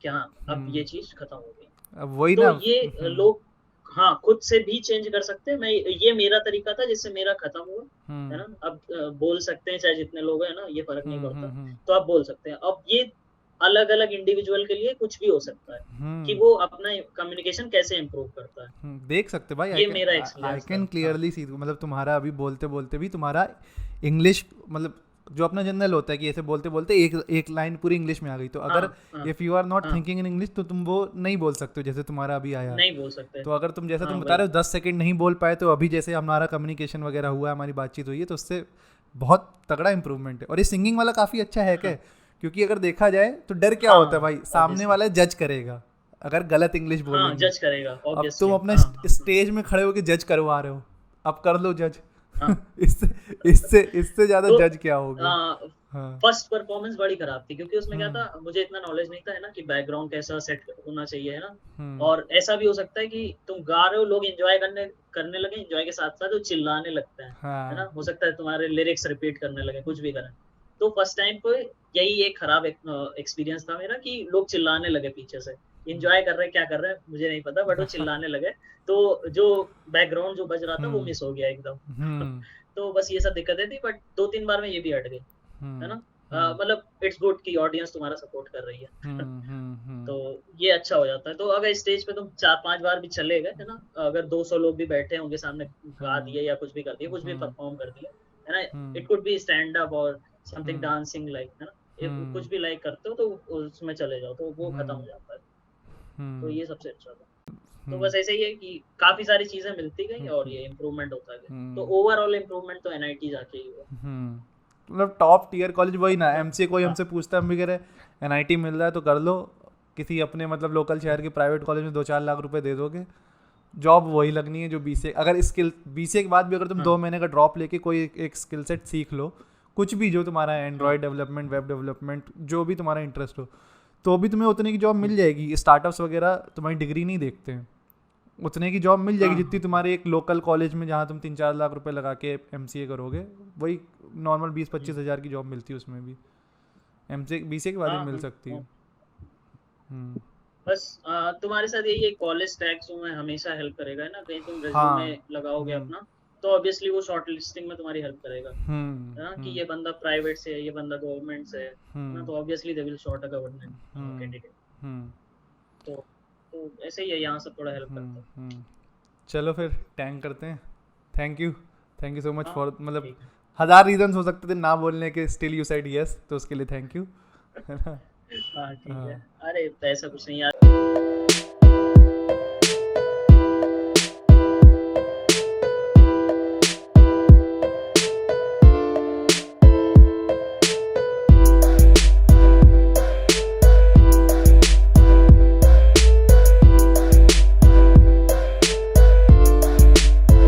कि हाँ अब ये चीज खत्म हो गई। अब वही तो ना, ये लोग हाँ खुद से भी चेंज कर सकते हैं। ये मेरा तरीका था जिससे मेरा खत्म हुआ, है ना। अब बोल सकते हैं चाहे जितने लोग हैं ना, ये फर्क नहीं पड़ता। तो आप बोल सकते हैं। अब ये अलग अलग इंडिविजुअल के लिए कुछ भी हो सकता है कि वो अपना कम्युनिकेशन कैसे इम्प्रूव करता है। देख सकते भाई, ये मेरा आई एक्सपीरियंस कैन था। क्लियरली सी, मतलब तुम्हारा अभी बोलते बोलते भी तुम्हारा इंग्लिश, मतलब जो अपना जनरल होता है कि ऐसे बोलते बोलते एक लाइन पूरी इंग्लिश में आ गई, तो अगर if you are not thinking in English तो तुम वो नहीं बोल सकते हो जैसे तुम्हारा अभी आया। नहीं बोल सकते। तो अगर तुम जैसे तुम बता रहे हो 10 सेकंड नहीं बोल पाए, तो अभी जैसे हमारा कम्युनिकेशन वगैरह हुआ, हमारी बातचीत हुई है, तो उससे बहुत तगड़ा इंप्रूवमेंट है। और ये सिंगिंग वाला काफ़ी अच्छा है क्या, क्योंकि अगर देखा जाए तो डर क्या होता है भाई, सामने वाला जज करेगा अगर गलत इंग्लिश बोलेंगे। जज करेगा अब तुम अपना स्टेज में खड़े होकर जज करवा रहे हो, अब कर लो जज। इससे ज्यादा जज क्या होगा। फर्स्ट परफॉर्मेंस बड़ी खराब थी, क्योंकि उसमें क्या था, मुझे इतना नॉलेज नहीं था, है ना, कि बैकग्राउंड कैसा सेट होना चाहिए, है ना। और ऐसा भी हो सकता है कि तुम गा रहे हो, लोग एंजॉय करने लगे, एंजॉय के साथ साथ वो चिल्लाने लगते हैं, है ना। हो सकता है तुम्हारे लिरिक्स रिपीट करने लगे, कुछ भी करें। तो फर्स्ट टाइम पे यही एक खराब एक्सपीरियंस था मेरा कि लोग चिल्लाने लगे पीछे से। एंजॉय कर रहे क्या कर रहे हैं मुझे नहीं पता, बट वो चिल्लाने लगे, तो जो बैकग्राउंड जो बज रहा था वो मिस हो गया एकदम। तो बस ये सब दिक्कतें थी, बट 2-3 बार में ये भी हट गई, है ना। मतलब इट्स गुड कि ऑडियंस तुम्हारा सपोर्ट कर रही है। तो ये अच्छा हो जाता है। तो अगर स्टेज पे तुम 4-5 बार भी चले गए, है ना, अगर 200 लोग भी बैठे हैं उनके सामने गा दिए या कुछ भी कर दिए, कुछ भी परफॉर्म कर दिया, है ना, it could be stand up और समथिंग डांसिंग लाइक, है ना, कुछ भी लाइक करते हो तो उसमें चले जाओ, तो वो खत्म हो जाता है। तो ये सबसे अच्छा था। तो बस ऐसे ही है कि काफी सारी चीजें मिलती गई और ये इम्प्रूवमेंट होता गया। तो ओवरऑल इम्प्रूवमेंट तो एनआईटी जाके ही हुआ। मतलब टॉप टियर कॉलेज वही ना, एमसीए कोई हमसे पूछता है, हम भी कह रहे एनआईटी मिल रहा है तो कर लो, किसी अपने मतलब लोकल शहर के प्राइवेट कॉलेज में 2-4 लाख रुपए दे दोगे, जॉब वही लगनी है जो बीसीए। अगर स्किल बीसीए के बाद भी अगर तुम 2 महीने का ड्रॉप लेके कोई एक स्किल सेट सीख लो, कुछ भी जो तुम्हारा एंड्रॉयड डेवलपमेंट, वेब डेवलपमेंट, जो भी तुम्हारा इंटरेस्ट हो, तो भी तुम्हें उतने की जॉब मिल जाएगी। स्टार्टअप्स वगैरह तुम्हारी डिग्री नहीं देखते हैं, उतने की जॉब मिल जाएगी जितनी तुम्हारे एक लोकल कॉलेज में जहाँ तुम 3-4 लाख रुपए लगा के एमसीए करोगे, वही नॉर्मल 20-25 हज़ार की जॉब मिलती है उसमें भी। एमसीए बीसीए के बाद भी मिल सकती है। बस तुम्हारे साथ यही है, कॉलेज टैग्स में हमेशा हेल्प करेगा, है ना। कहीं तुम रेज्यूमे लगाओगे अपना, तो ऑब्वियसली वो शॉर्ट लिस्टिंग में तुम्हारी हेल्प करेगा, है ना, कि ये बंदा प्राइवेट से है, ये बंदा गवर्नमेंट से है ना, तो obviously they will short a government candidate. तो ऐसे ही है, यहाँ सब थोड़ा हेल्प करता है। चलो फिर टैंक करते हैं। Thank you so much for, मतलब 1000 रीजंस हो सकते थे ना बोलने के, स्टिल यू सेड यस, तो उसके लिए थैंक यू। हाँ ठीक है। अरे ऐसा कुछ नहीं यार,